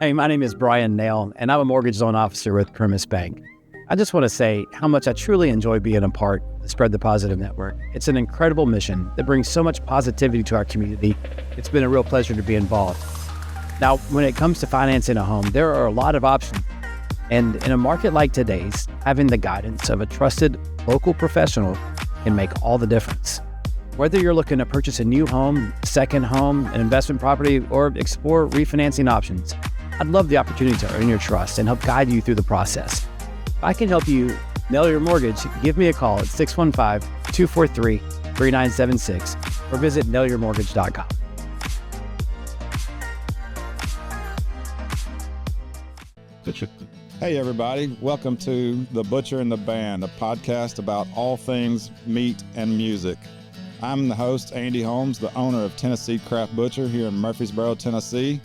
Hey, my name is Brian Nail, and I'm a mortgage loan officer with Primis Bank. I just want to say how much I truly enjoy being a part of the Spread the Positive Network. It's an incredible mission that brings so much positivity to our community. It's been a real pleasure to be involved. Now, when it comes to financing a home, there are a lot of options. And in a market like today's, having the guidance of a trusted local professional can make all the difference. Whether you're looking to purchase a new home, second home, an investment property, or explore refinancing options, I'd love the opportunity to earn your trust and help guide you through the process. If I can help you nail your mortgage, give me a call at 615-243-3976 or visit nailyourmortgage.com. Hey everybody, welcome to The Butcher and the Band, a podcast about all things meat and music. I'm the host, Andy Holmes, the owner of Tennessee Craft Butcher here in Murfreesboro, Tennessee.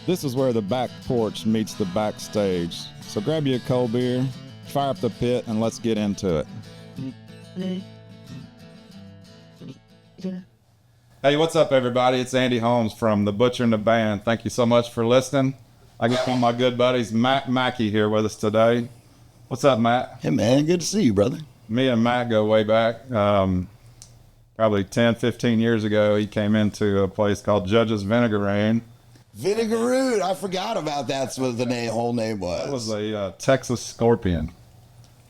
This is where the back porch meets the backstage. So grab you a cold beer, fire up the pit, and let's get into it. Hey, what's up everybody? It's Andy Holmes from The Butcher and the Band. Thank you so much for listening. I got one of my good buddies, Matt Mackey, here with us today. What's up, Matt? Hey, man. Good to see you, brother. Me and Matt go way back. Probably 10, 15 years ago, he came into a place called Judge's Vinegar. Vinegaroot. I forgot about that's what the whole name was. That was a Texas Scorpion.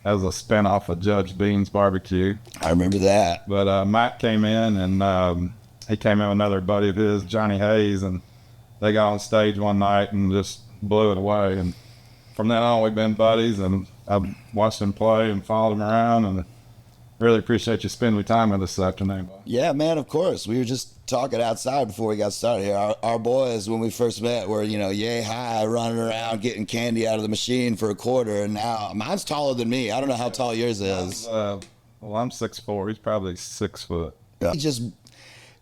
That was a spinoff of Judge Bean's Barbecue. I remember that. But Matt came in, and he came in with another buddy of his, Johnny Hayes, and they got on stage one night and just blew it away. And from then on, we've been buddies, and I've watched him play and followed him around, and really appreciate you spending time with us this afternoon. Yeah, man, of course. We were just talking outside before we got started here. Our boys, when we first met, were, yay high, running around, getting candy out of the machine for a quarter, and now mine's taller than me. I don't know how tall yours is. Well, I'm 6'4". He's probably 6 foot. Yeah.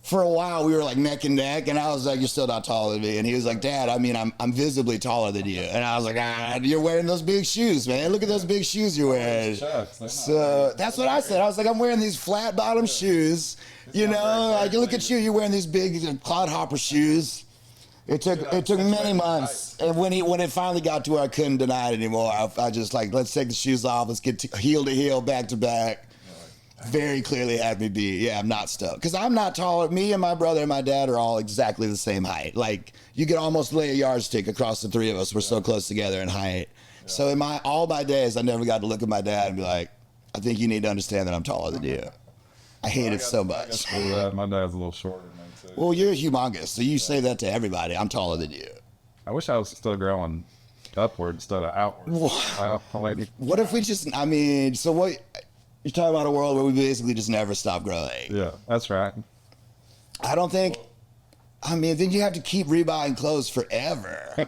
For a while, we were like neck and neck, and I was like, "You're still not taller than me." And he was like, "Dad, I'm visibly taller than you." And I was like, "You're wearing those big shoes, man. Look at those big shoes you're wearing." So that's what I said. I was like, "I'm wearing these flat bottom shoes. Like look at you. You're wearing these big clodhopper shoes." It took many months, and when it finally got to where I couldn't deny it anymore, I just like, let's take the shoes off. Let's get heel to heel, back to back. Very clearly had me beat. Yeah, I'm not stoked. Because I'm not taller. Me and my brother and my dad are all exactly the same height. Like, you could almost lay a yardstick across the three of us. We're so close together in height. Yeah. So in all my days, I never got to look at my dad and be like, I think you need to understand that I'm taller than you. I hate it so much. My dad's a little shorter than me, too. Well, you're humongous, so you say that to everybody. I'm taller than you. I wish I was still growing upward instead of outward. What if we just, so what... You're talking about a world where we basically just never stop growing. Yeah, that's right. I don't think, then you have to keep rebuying clothes forever.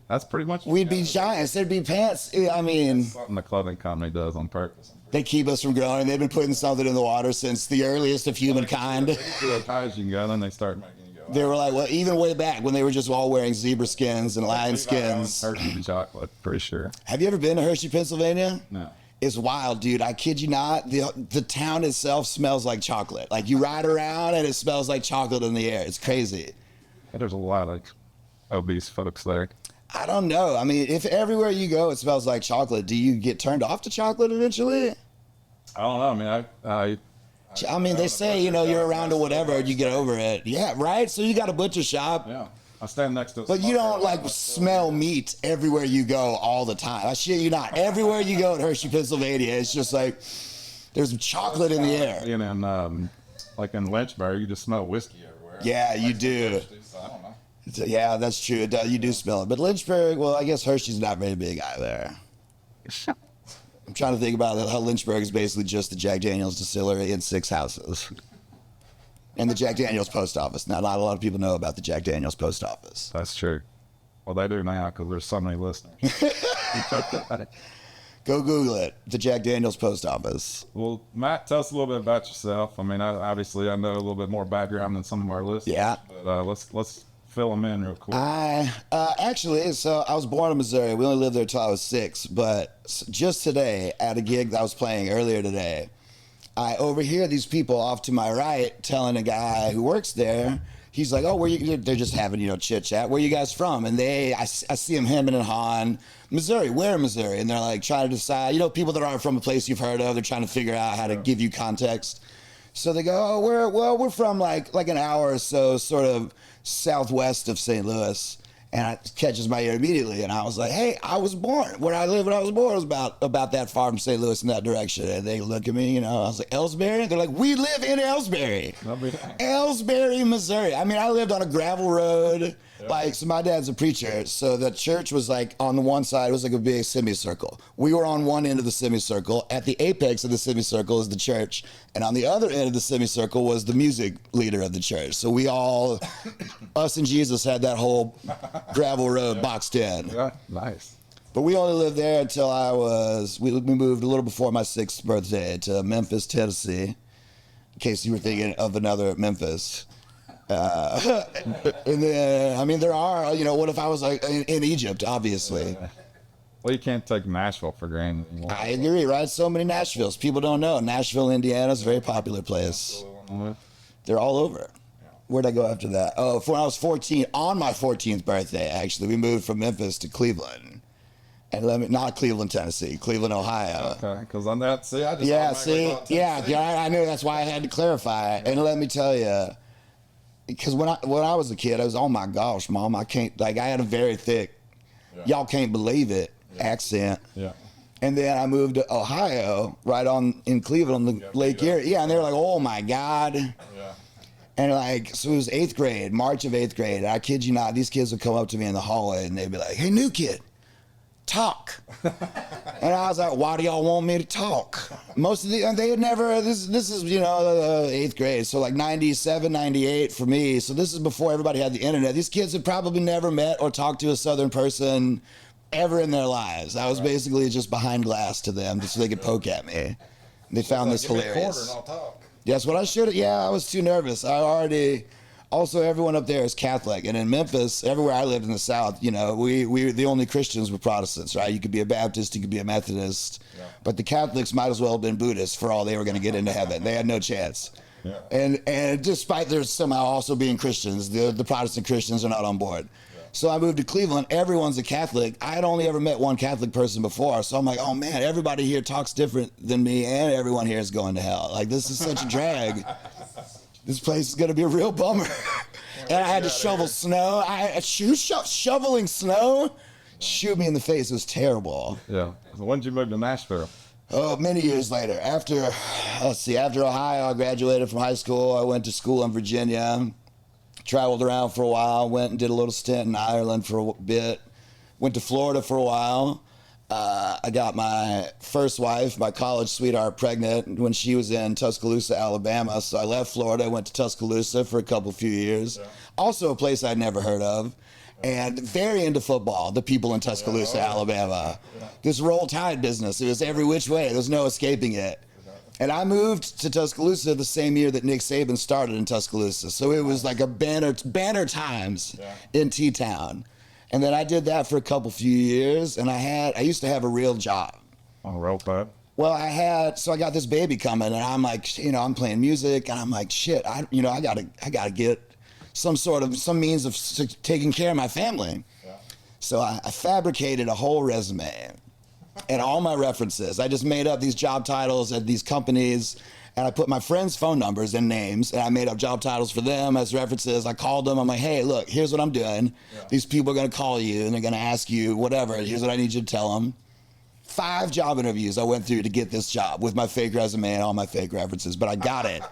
That's pretty much. We'd be giants. There'd be pants. That's something the clothing company does on purpose. They keep us from growing. They've been putting something in the water since the earliest of humankind. As high as you can go, then they start making you go. They were like, well, even way back when they were just all wearing zebra skins and lion skins. Hershey chocolate, pretty sure. Have you ever been to Hershey, Pennsylvania? No. It's wild, dude. I kid you not. The town itself smells like chocolate. Like you ride around and it smells like chocolate in the air. It's crazy. Yeah, there's a lot of obese folks there. I don't know. If everywhere you go it smells like chocolate, do you get turned off to chocolate eventually? I don't know. They say, you're around or whatever and you get over it. Yeah, right? So you got a butcher shop. Yeah. I stand next to. But you don't smell meat everywhere you go all the time. I shit you not. Everywhere you go in Hershey, Pennsylvania, it's just like there's chocolate in the air. Like in Lynchburg, you just smell whiskey everywhere. Yeah, you do. So I don't know. Yeah, that's true. You do smell it. But Lynchburg, well, I guess Hershey's not very big either. I'm trying to think about how Lynchburg is basically just the Jack Daniel's distillery in 6 houses. And the Jack Daniel's post office. Now, not a lot of people know about the Jack Daniel's post office. That's true. Well, they do now because there's so many listeners. Go Google it. The Jack Daniel's post office. Well, Matt, tell us a little bit about yourself. I obviously I know a little bit more background than some of our listeners. Yeah. But let's fill them in real quick. Actually, so I was born in Missouri. We only lived there till I was 6. But just today, at a gig that I was playing earlier today, I overhear these people off to my right telling a guy who works there he's like, oh, they're just having, chit chat. Where you guys from? And I see him hemming and hawing, Missouri, where in Missouri? And they're like trying to decide, people that aren't from a place you've heard of, they're trying to figure out how to give you context. So they go, oh, we're from like an hour or so, sort of southwest of St. Louis. And it catches my ear immediately. And I was like, hey, I was born. Where I live when I was born was about that far from St. Louis in that direction. And they look at me, I was like, Ellsbury? They're like, we live in Ellsbury. Ellsbury, Missouri. I mean, I lived on a gravel road. So my dad's a preacher. So the church was like, on the one side, it was like a big semicircle. We were on one end of the semicircle. At the apex of the semicircle is the church. And on the other end of the semicircle was the music leader of the church. So we all, us and Jesus, had that whole gravel road boxed in. Yeah, nice. But we only lived there until we moved a little before my 6th birthday to Memphis, Tennessee, in case you were thinking of another Memphis. And then, there are, what if I was like in Egypt, obviously. Well, you can't take Nashville for granted anymore. I agree, right? So many Nashvilles. People don't know. Nashville, Indiana is a very popular place. They're all over. Where'd I go after that? Oh, when I was 14, on my 14th birthday, actually, we moved from Memphis to Cleveland. And not Cleveland, Tennessee, Cleveland, Ohio. Okay, because on that, I knew that's why I had to clarify. And let me tell you, because when I was a kid, I was, oh my gosh, Mom, I had a very thick, y'all can't believe it, accent. Yeah. And then I moved to Ohio, right in Cleveland, on the Lake Erie. Yeah, and they were like, oh my God. Yeah. And so it was 8th grade, March of 8th grade. I kid you not, these kids would come up to me in the hallway and they'd be like, hey, new kid, talk. And I was like, why do y'all want me to talk? They had never, this is, 8th grade. So like 97, 98 for me. So this is before everybody had the internet. These kids had probably never met or talked to a Southern person ever in their lives. I was basically just behind glass to them just so they could poke at me. And they found this hilarious. Give me a quarter and I'll talk. That's what I should have. Yeah, I was too nervous. Also, everyone up there is Catholic. And in Memphis, everywhere I lived in the South, we the only Christians were Protestants, right? You could be a Baptist, you could be a Methodist. Yeah. But the Catholics might as well have been Buddhists for all they were going to get into heaven. They had no chance. Yeah. And despite their somehow also being Christians, the Protestant Christians are not on board. Yeah. So I moved to Cleveland. Everyone's a Catholic. I had only ever met one Catholic person before. So I'm like, oh man, everybody here talks different than me and everyone here is going to hell. Like, this is such a drag. This place is going to be a real bummer. And I had to shovel snow. Shoveling snow? Shoot me in the face. It was terrible. Yeah. So when did you move to Nashville? Oh, many years later. After Ohio, I graduated from high school. I went to school in Virginia. Traveled around for a while. Went and did a little stint in Ireland for a bit. Went to Florida for a while. I got my first wife, my college sweetheart, pregnant when she was in Tuscaloosa, Alabama. So I left Florida, went to Tuscaloosa for a few years. Yeah. Also a place I'd never heard of. And very into football, the people in Tuscaloosa, Alabama. Yeah. This Roll Tide business, it was every which way. There was no escaping it. And I moved to Tuscaloosa the same year that Nick Saban started in Tuscaloosa. So it was like a banner times in T-Town. And then I did that for a few years, and I used to have a real job. Oh, real bad? Well, I got this baby coming, and I'm like, I'm playing music, and I'm like, shit, I gotta get some means of taking care of my family. Yeah. So I fabricated a whole resume and all my references. I just made up these job titles at these companies, and I put my friends' phone numbers and names, and I made up job titles for them as references. I called them. I'm like, hey, look, here's what I'm doing. Yeah. These people are going to call you, and they're going to ask you whatever. Here's what I need you to tell them. 5 job interviews I went through to get this job with my fake resume and all my fake references, but I got it.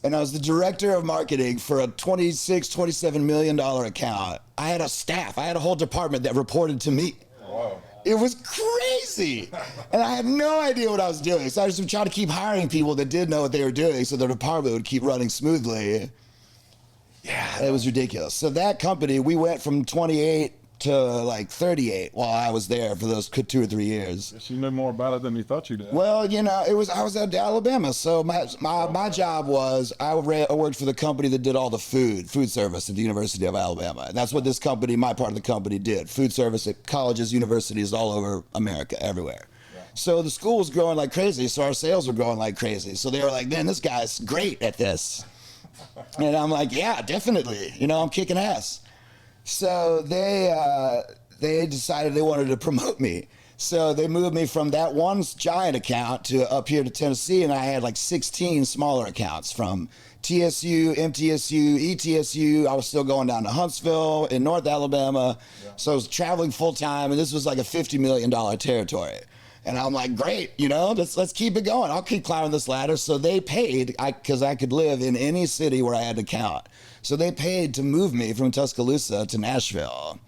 And I was the director of marketing for a $27 million account. I had a staff. I had a whole department that reported to me. Wow. It was crazy. And I had no idea what I was doing. So I was trying to keep hiring people that did know what they were doing so the department would keep running smoothly. Yeah, it was ridiculous. So that company, we went from 28 to like 38 while I was there for those 2 or 3 years. Guess you knew more about it than you thought you did. Well, I was at Alabama. So my job was I worked for the company that did all the food service at the University of Alabama. And that's what this company, my part of the company, did. Food service at colleges, universities all over America, everywhere. Yeah. So the school was growing like crazy. So our sales were growing like crazy. So they were like, man, this guy's great at this. And I'm like, yeah, definitely. You know, I'm kicking ass. So they decided they wanted to promote me. So they moved me from that one giant account to up here to Tennessee, and I had like 16 smaller accounts from TSU, MTSU, ETSU. I was still going down to Huntsville in North Alabama. Yeah. So I was traveling full time, and this was like a $50 million territory. And I'm like, great, you know, let's keep it going. I'll keep climbing this ladder. So they paid, because I could live in any city where I had an account. So they paid to move me from Tuscaloosa to Nashville.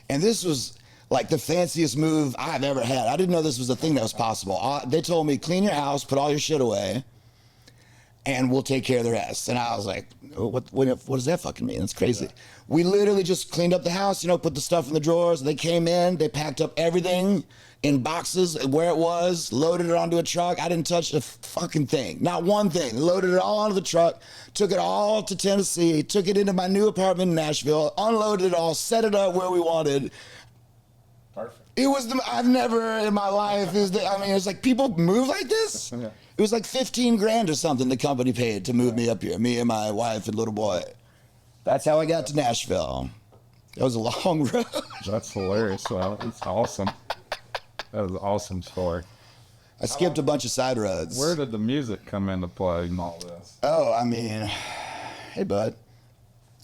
And this was like the fanciest move I've ever had. I didn't know this was a thing that was possible. They told me, clean your house, put all your shit away, and we'll take care of the rest. And I was like, oh, what does that fucking mean? That's crazy. Yeah. We literally just cleaned up the house, you know, put the stuff in the drawers. They came in, they packed up everything in boxes where it was, loaded it onto a truck. I didn't touch a fucking thing, not one thing. Loaded it all onto the truck, took it all to Tennessee, took it into my new apartment in Nashville, unloaded it all, set it up where we wanted. Perfect. It was I've never in my life, it's like people move like this? Yeah. It was like 15 grand or something the company paid to move me up here, me and my wife and little boy. That's how I got to Nashville. That was a long road. That's hilarious. Well, it's awesome. That was an awesome story. I skipped a bunch of side roads. Where did the music come into play in all this? Oh, I mean, hey, bud.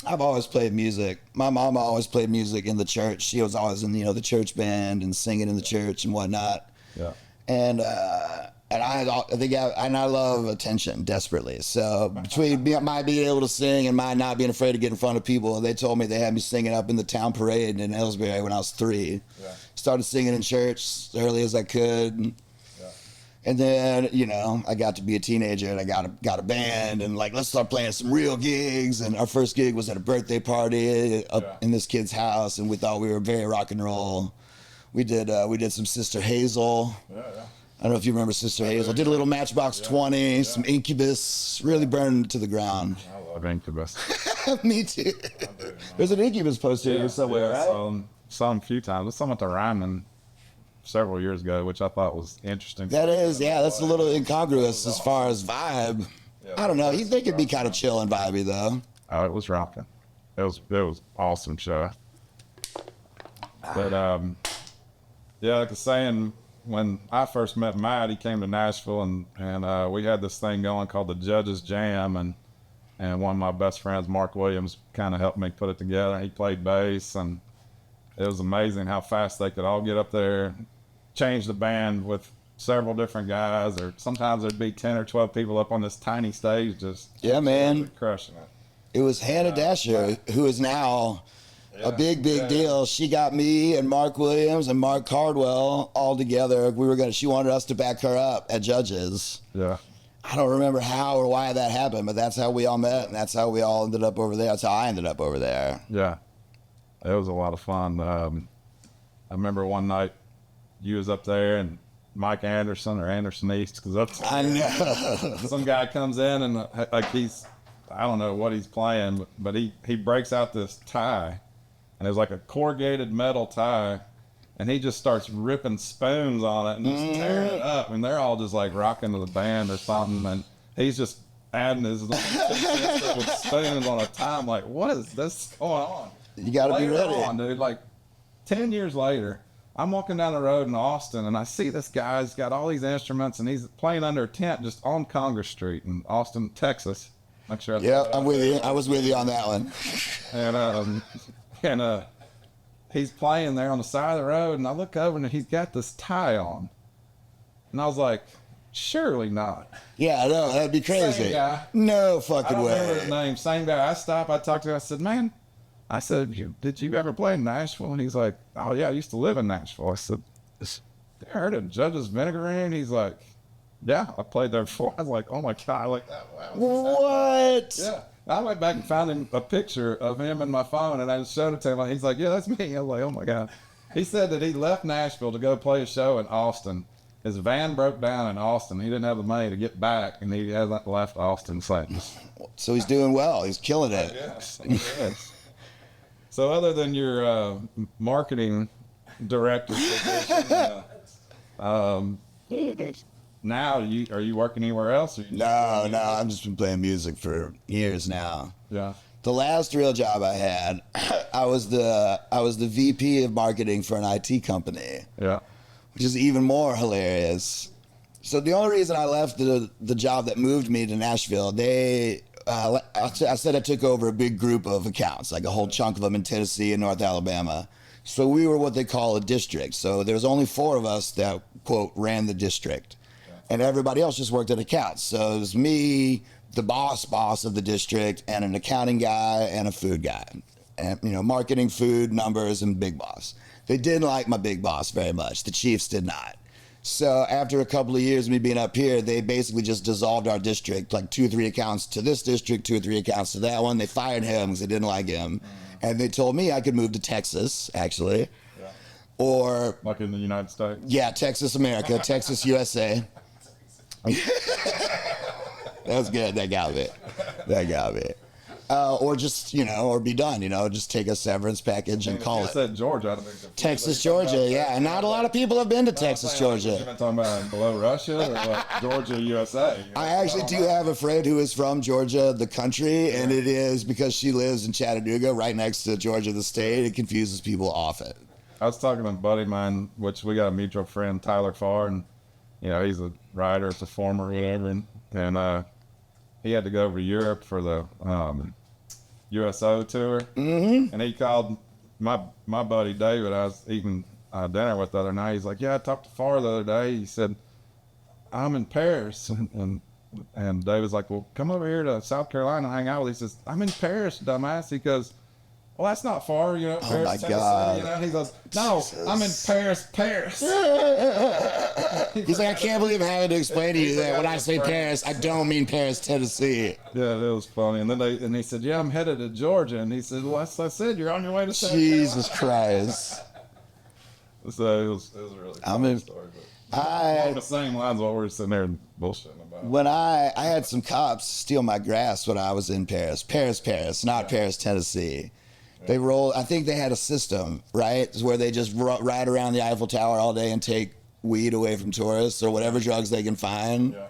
I've always played music. My mama always played music in the church. She was always in, the church band and singing in the church and whatnot. Yeah. And I love attention desperately. So between my being able to sing and my not being afraid to get in front of people, they told me they had me singing up in the town parade in Ellsbury when I was 3. Yeah. Started singing in church as early as I could. And then, I got to be a teenager and I got a band and like, let's start playing some real gigs. And our first gig was at a birthday party up in this kid's house. And we thought we were very rock and roll. We did some Sister Hazel. Yeah. I don't know if you remember Sister Hazel. Did a little Matchbox 20, some Incubus, really burned it to the ground. I love Incubus. Me too. There's an Incubus poster here somewhere, right? Saw him a few times. I saw him at the Ryman several years ago, which I thought was interesting. That is, that's a little incongruous as far as vibe. I don't know. They could be kind of chill and vibey, though. Oh, it was rocking. It was awesome show. But, like I was saying, when I first met Matt, he came to Nashville, and we had this thing going called the Judges Jam, and one of my best friends, Mark Williams, kind of helped me put it together. He played bass, and it was amazing how fast they could all get up there, change the band with several different guys, or sometimes there'd be 10 or 12 people up on this tiny stage just crushing it. It was Hannah Dasher, who is now a big deal. She got me and Mark Williams and Mark Cardwell all together. She wanted us to back her up at Judges. Yeah. I don't remember how or why that happened, but that's how we all met, and that's how we all ended up over there. That's how I ended up over there. Yeah. It was a lot of fun. I remember one night you was up there and Mike Anderson or Anderson East, I know. Some guy comes in and like I don't know what he's playing, but he breaks out this tie, and it was like a corrugated metal tie, and he just starts ripping spoons on it and just tearing it up, and they're all just like rocking to the band or something, and he's just adding his with spoons on a tie. I'm like, what is this going on? You got to be ready. On, dude. Like 10 years later, I'm walking down the road in Austin, and I see this guy's got all these instruments, and he's playing under a tent just on Congress Street in Austin, Texas. Not sure. I'm with you. I was with you on that one. And he's playing there on the side of the road, and I look over, and he's got this tie on, and I was like, surely not. Yeah, no, that'd be crazy. Same guy. No fucking way. I don't remember his name. Same guy. I stopped. I talked to him. I said, man. I said, did you ever play in Nashville? And he's like, oh, yeah, I used to live in Nashville. I said, I heard of Judge's Vinegarine? He's like, yeah, I played there before. I was like, oh, my God. Like, what? Yeah. I went back and found a picture of him in my phone, and I just showed it to him. He's like, yeah, that's me. I was like, oh, my God. He said that he left Nashville to go play a show in Austin. His van broke down in Austin. He didn't have the money to get back, and he hasn't left Austin since. So he's doing well. He's killing it. Yes, he is. So other than your marketing director position, now are you working anywhere else? Or No, I've just been playing music for years now. Yeah. The last real job I had, I was the VP of marketing for an IT company. Yeah. Which is even more hilarious. So the only reason I left the job that moved me to Nashville, I said I took over a big group of accounts, like a whole chunk of them in Tennessee and North Alabama. So we were what they call a district. So there was only 4 of us that, quote, ran the district. And everybody else just worked at accounts. So it was me, the boss of the district, and an accounting guy and a food guy. And, marketing, food, numbers, and big boss. They didn't like my big boss very much. The chiefs did not. So after a couple of years of me being up here, they basically just dissolved our district, like 2 or 3 accounts to this district, 2 or 3 accounts to that one. They fired him because they didn't like him. And they told me I could move to Texas, actually. Yeah. Or... Like in the United States? Yeah, Texas, America. Texas, USA. That was good. That got me. Or just, or be done, just take a severance package and call it. Said Georgia. Texas, Georgia, yeah. And not a lot of people have been to Texas, Georgia. You've been talking about below Russia or like Georgia, USA? I actually do have a friend who is from Georgia, the country, and it is because she lives in Chattanooga, right next to Georgia, the state. It confuses people often. I was talking to a buddy of mine, which we got a mutual friend, Tyler Farr, and, he's a writer, performer, whatever, and he had to go over to Europe for the USO tour, and he called my buddy David. I was eating dinner with the other night. He's like, "Yeah, I talked to Farr the other day." He said, "I'm in Paris," and David's like, "Well, come over here to South Carolina and hang out with." He says, "I'm in Paris, dumbass." He goes, "Well, that's not far, Paris, oh my Tennessee, God. He goes, "No, Jesus. I'm in Paris." He's like, I can't believe I'm having to explain to you that when I say Paris, I don't mean Paris, Tennessee. Yeah, that was funny. And then he said, "Yeah, I'm headed to Georgia." And he said, "Well, that's what I said. You're on your way to South Jesus Christ. So it was a really funny story. But along the same lines while we're sitting there bullshitting about. When I had some cops steal my grass when I was in Paris, not Paris, Tennessee. They rolled, I think they had a system, right? Where they just ride around the Eiffel Tower all day and take weed away from tourists or whatever drugs they can find. Yeah.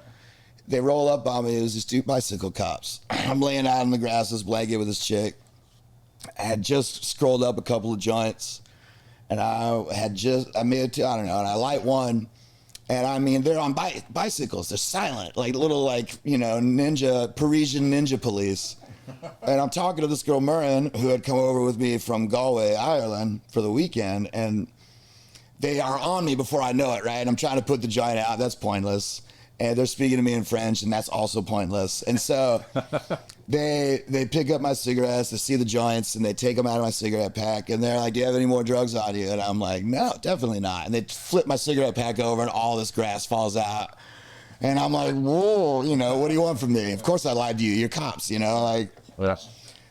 They roll up on me. It was these 2 bicycle cops. I'm laying out in the grass, this blanket with this chick. I had just scrolled up a couple of joints, and I made it to, I don't know, and I light one, and I mean, they're on bicycles. They're silent, like little, Parisian ninja police. And I'm talking to this girl, Murren, who had come over with me from Galway, Ireland for the weekend, and they are on me before I know it, right? I'm trying to put the joint out. That's pointless. And they're speaking to me in French, and that's also pointless. And so they pick up my cigarettes, they see the joints, and they take them out of my cigarette pack, and they're like, "Do you have any more drugs on you?" And I'm like, "No, definitely not." And they flip my cigarette pack over, and all this grass falls out. And I'm like, "Whoa, what do you want from me?" Of course I lied to you. You're cops, Yeah.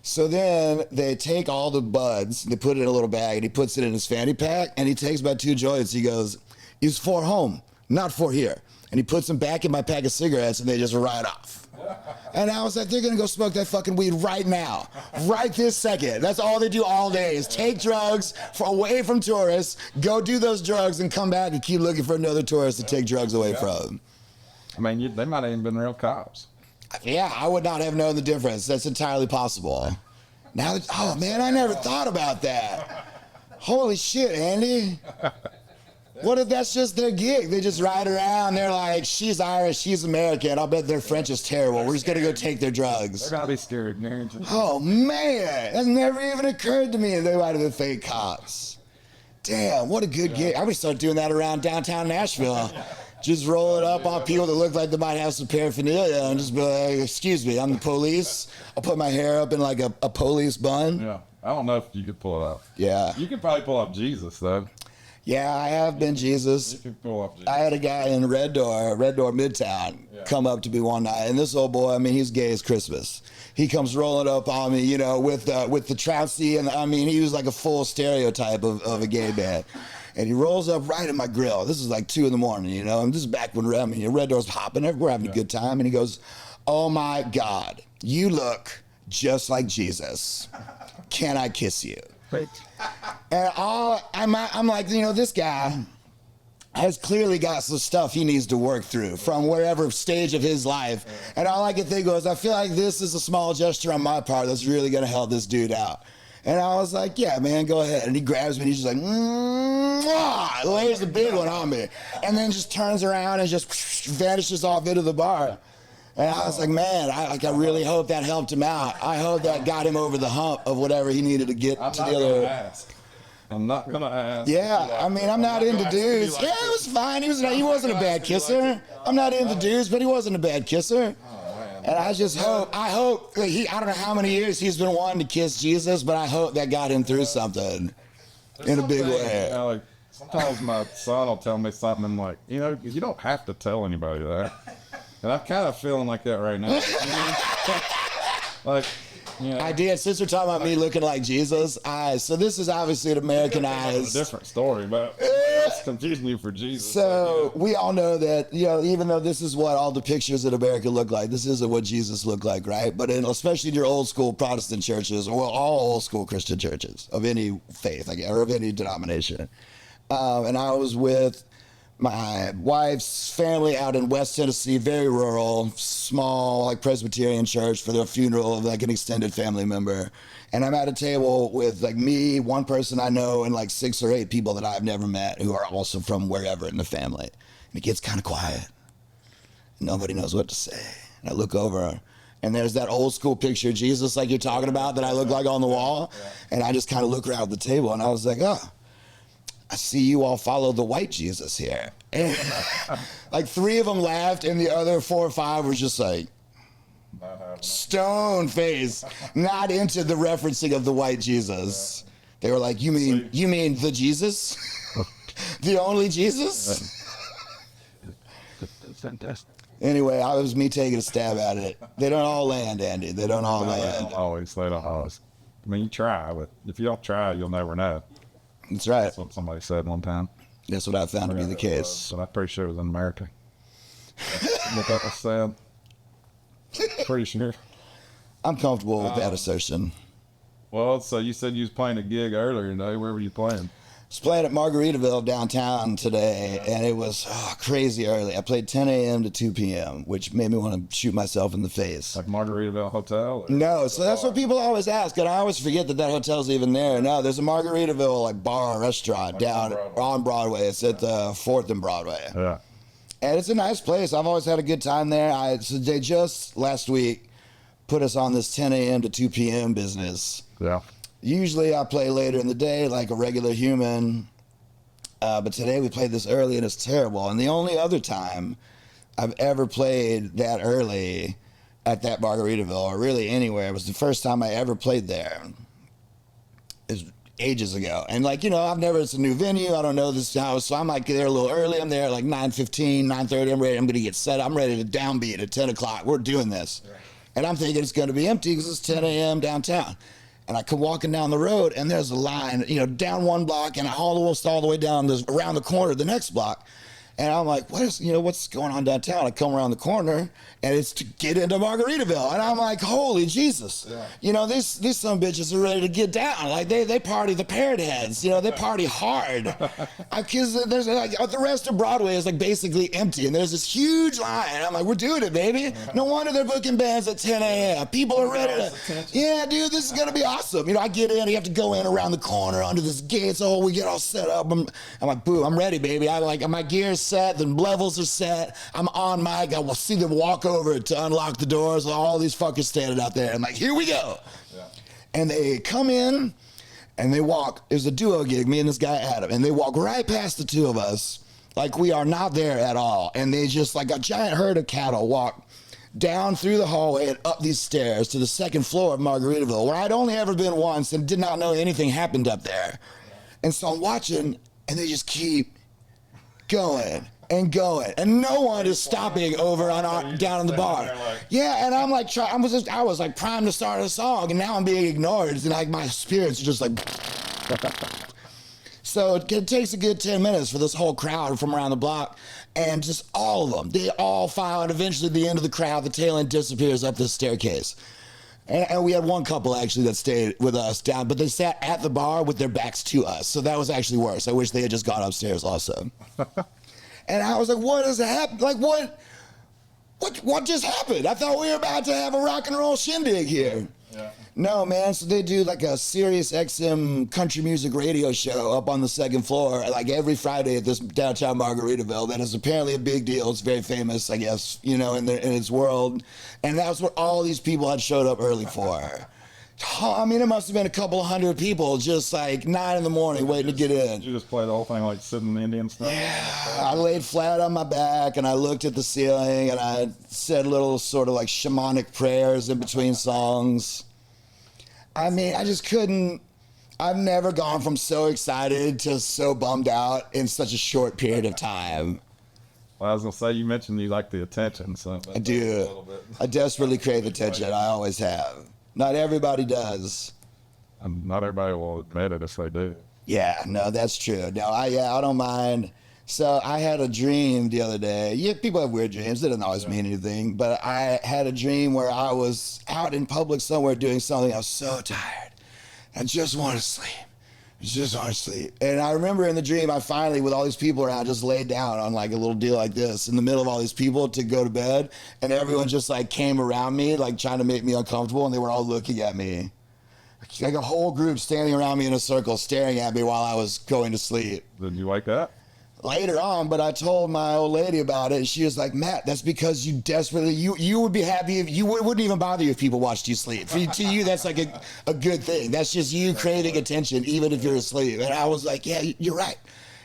So then they take all the buds, they put it in a little bag, and he puts it in his fanny pack, and he takes about 2 joints. He goes, "It's for home, not for here." And he puts them back in my pack of cigarettes, and they just ride off. And I was like, they're going to go smoke that fucking weed right now, right this second. That's all they do all day is take drugs away from tourists, go do those drugs, and come back and keep looking for another tourist to take drugs away from. I mean, they might have even been real cops. Yeah, I would not have known the difference. That's entirely possible. Oh man, I never thought about that. Holy shit, Andy. What if that's just their gig? They just ride around, they're like, she's Irish, she's American, I'll bet their French is terrible. We're just gonna go take their drugs. They're gotta be scared, guaranteed. Oh man, that's never even occurred to me they might have been fake cops. Damn, what a good gig. I would start doing that around downtown Nashville. Just roll it up on people that look like they might have some paraphernalia and just be like, "Excuse me, I'm the police." I'll put my hair up in like a police bun. Yeah, I don't know if you could pull it off. Yeah. You could probably pull off Jesus, though. Yeah, I have been Jesus. You could pull off Jesus. I had a guy in Red Door Midtown, come up to me one night, and this old boy, I mean, he's gay as Christmas. He comes rolling up on me, with the troutsy, and I mean, he was like a full stereotype of a gay man. And he rolls up right in my grill. This is like 2 a.m, and this is back when Red Door's popping. We're having a good time. And he goes, "Oh my God, you look just like Jesus. Can I kiss you?" Right. And I'm like, this guy, has clearly got some stuff he needs to work through from wherever stage of his life. And all I can think was, I feel like this is a small gesture on my part that's really going to help this dude out. And I was like, yeah, man, go ahead. And he grabs me and he's just like, lays the big one on me. And then just turns around and just vanishes off into the bar. And I was like, man, I really hope that helped him out. I hope that got him over the hump of whatever he needed to get to the other. I'm not gonna ask. Yeah, I mean, I'm not into dudes. Yeah, it was fine. He wasn't a bad kisser. I'm not into dudes, but he wasn't a bad kisser. And I just hope, I don't know how many years he's been wanting to kiss Jesus, but I hope that got him through something in a big way. You know, like, sometimes my son will tell me something like, you know, you don't have to tell anybody that. And I'm kind of feeling like that right now. Like, you know, I did. Since we're talking about me looking like Jesus, so this is obviously an Americanized. a different story, but it's confusing you for Jesus. So we all know that, you know, even though this is what all the pictures in America look like, this isn't what Jesus looked like, right? But especially in your old school Protestant churches, or all old school Christian churches of any faith, or of any denomination. And I was with my wife's family out in West Tennessee, very rural, small, like Presbyterian church for their funeral of like an extended family member. And I'm at a table with like me, one person I know, and like 6 or 8 people that I've never met who are also from wherever in the family. And it gets kind of quiet. Nobody knows what to say. And I look over, and there's that old school picture of Jesus like you're talking about that I look like on the wall. And I just kind of look around the table, and I was like, oh, I see you all follow the white Jesus here. And like 3 of them laughed, and the other 4 or 5 were just like, stone face, not into the referencing of the white Jesus. They were like, you mean the Jesus? The only Jesus? That's fantastic. Anyway, I was me taking a stab at it. They don't all land, Andy. They don't all land. They don't always. I mean, you try, but if you don't try, you'll never know. That's right. That's what somebody said one time. That's what I found to be the case. But I'm pretty sure it was in America. What that was said. Pretty sure. I'm comfortable with that assertion. Well, so you said you was playing a gig earlier today. Where were you playing? I was playing at Margaritaville downtown today, and it was crazy early. I played 10 a.m. to 2 p.m., which made me want to shoot myself in the face. Like Margaritaville Hotel? No, so that's what people always ask, and I always forget that hotel's even there. No, there's a Margaritaville like bar and restaurant down on Broadway. It's at the 4th and Broadway. Yeah. And it's a nice place. I've always had a good time there. So they just last week put us on this 10 a.m. to 2 p.m. business. Yeah. Usually I play later in the day like a regular human, but today we played this early and it's terrible. And the only other time I've ever played that early at that Margaritaville, or really anywhere, was the first time I ever played there. It was ages ago. And like, you know, it's a new venue. I don't know this house. So I'm like there a little early. I'm there at like 9:15, 9:30. I'm going to get set. I'm ready to downbeat at 10 o'clock. We're doing this. Right. And I'm thinking it's going to be empty because it's 10 a.m. downtown. And I come walking down the road, and there's a line, you know, down one block and almost all the way down around the corner of the next block. And I'm like, what's going on downtown? I come around the corner, and it's to get into Margaritaville. And I'm like, holy Jesus. Yeah. You know, these some bitches are ready to get down. Like, they party the parrot heads. You know, they party hard. Because there's like, the rest of Broadway is like basically empty, and there's this huge line. And I'm like, we're doing it, baby. No wonder they're booking bands at 10 a.m. People are ready to, yeah, dude, this is going to be awesome. You know, I get in, you have to go in around the corner under this gate. So we get all set up. I'm like, boo, I'm ready, baby. My gear's set, the levels are set, I'm on mic, I will see them walk over to unlock the doors, all these fuckers standing out there. I'm like, here we go. Yeah. And they come in and they walk, it was a duo gig, me and this guy Adam, and they walk right past the 2 of us like we are not there at all. And they just, like a giant herd of cattle, walk down through the hallway and up these stairs to the 2nd floor of Margaritaville, where I'd only ever been once and did not know anything happened up there. And so I'm watching, and they just keep going and going, and no one is stopping over on down in the bar. Yeah, and I'm like, I was like primed to start a song, and now I'm being ignored, and like my spirits are just like. So it takes a good 10 minutes for this whole crowd from around the block, and just all of them, they all file, and eventually at the end of the crowd, the tail end disappears up this staircase. And we had one couple actually that stayed with us down, but they sat at the bar with their backs to us, so that was actually worse. I wish they had just gone upstairs also. And I was like, what has happened? Like, what just happened? I thought we were about to have a rock and roll shindig here. Yeah. No, man. So they do like a Sirius XM country music radio show up on the second floor, like every Friday at this downtown Margaritaville. That is apparently a big deal. It's very famous, I guess, you know, in its world. And that's what all these people had showed up early for. I mean, it must have been a couple of hundred people just like 9 in the morning waiting to get in. Did you just play the whole thing like sitting Indian stuff? Yeah, I laid flat on my back and I looked at the ceiling and I said little sort of like shamanic prayers in between songs. I mean, I just couldn't. I've never gone from so excited to so bummed out in such a short period of time. Well, I was gonna say, you mentioned you like the attention, so I do. I desperately crave attention. I always have. Not everybody does. And not everybody will admit it if they do. Yeah, no, that's true. No, I don't mind. So I had a dream the other day. Yeah, people have weird dreams. They don't always mean anything. But I had a dream where I was out in public somewhere doing something. I was so tired. I just wanted to sleep. Just want to sleep. And I remember in the dream, I finally, with all these people around, just laid down on like a little deal like this in the middle of all these people to go to bed. And everyone just like came around me, like trying to make me uncomfortable. And they were all looking at me. Like a whole group standing around me in a circle, staring at me while I was going to sleep. Did you wake up? Later on, but I told my old lady about it, and she was like, Matt, that's because you desperately, you would be happy if, wouldn't even bother you if people watched you sleep. To you, that's like a good thing. That's just you craving attention, even if you're asleep. And I was like, yeah, you're right.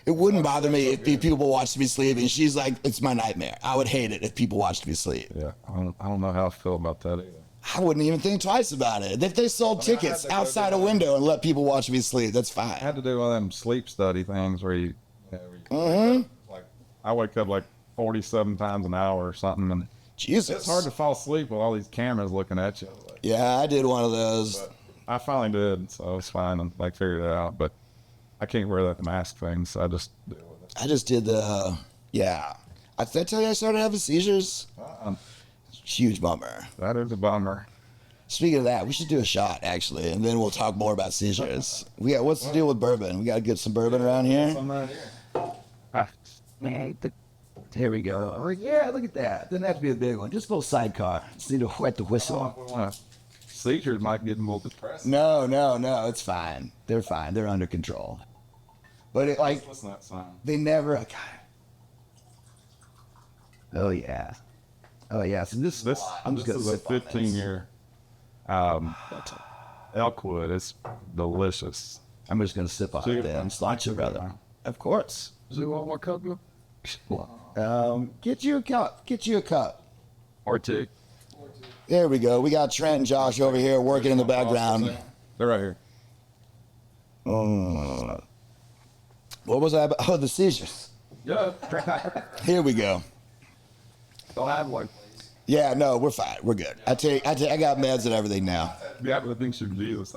It wouldn't bother me if people watched me sleep. And she's like, it's my nightmare. I would hate it if people watched me sleep. Yeah, I don't know how I feel about that either. I wouldn't even think twice about it. If they sold tickets outside a window and let people watch me sleep, that's fine. I had to do one of them sleep study things where you like, I wake up like 47 times an hour or something, and Jesus, it's hard to fall asleep with all these cameras looking at you. Like, yeah, I did one of those. but I finally did, so it's fine, and like figured it out. But I can't wear that mask thing, so I just deal with it. I just did the, yeah. Did I tell you I started having seizures? Huge bummer. That is a bummer. Speaking of that, we should do a shot, actually, and then we'll talk more about seizures. What's the deal with bourbon? We got to get some bourbon around here? Some right here. Here we go. Oh, yeah, look at that. Doesn't have to be a big one. Just a little sidecar. Just need to wet the whistle. Seizures might get more depressing. No, it's fine. They're fine. They're under control. But it, like, Listen to that sound. they never... God. Oh, yeah. So this I'm just this going to is a 15-year Elkwood. It's delicious. I'm just going to sip on it then. Slot you, brother. Of course. Is there one more cup? Get you a cup. Or two. There we go. We got Trent and Josh over here working in the background. They're right here. What was I about? Oh, the seizures. Yeah. Here we go. Don't have one. Yeah, no, we're fine. We're good. I got meds and everything now. Yeah, but I think she's Jesus.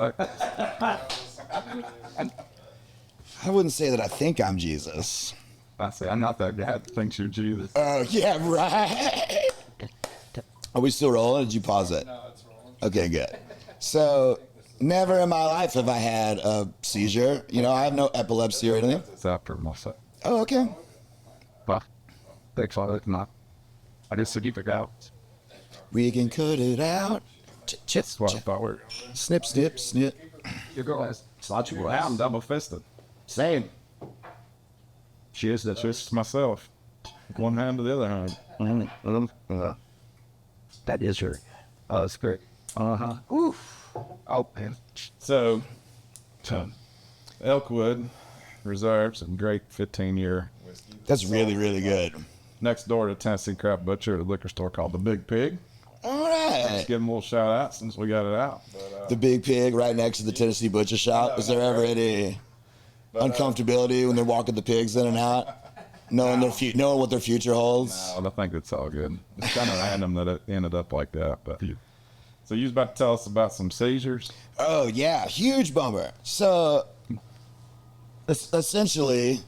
I wouldn't say that I think I'm Jesus. I say, I'm not that guy that thinks you're Jesus. Oh, yeah, right. Are we still rolling? Or did you pause it? No, it's rolling. Okay, good. So, never in my life have I had a seizure. You know, I have no epilepsy or anything. It's after myself. Oh, okay. But, thanks for it. Not. I just keep it out. We can cut it out. That's what I thought we were. Snip, snip, snip. Your girl has such a I'm double fisted. Same. She is that just myself. One hand to the other hand. That is her. Oh, that's great. Uh-huh. Oof. Oh, man. So, Elkwood reserves a great 15-year whiskey. That's really, really good. Next door to Tennessee Craft Butcher at a liquor store called The Big Pig. All Let's right. give them a little shout out since we got it out. But, The Big Pig right next to the Tennessee Butcher Shop. Is there ever any uncomfortability when they're walking the pigs in and out? Knowing knowing what their future holds? I think it's all good. It's kind of random that it ended up like that. But so you was about to tell us about some seizures? Oh, yeah. Huge bummer. So, essentially,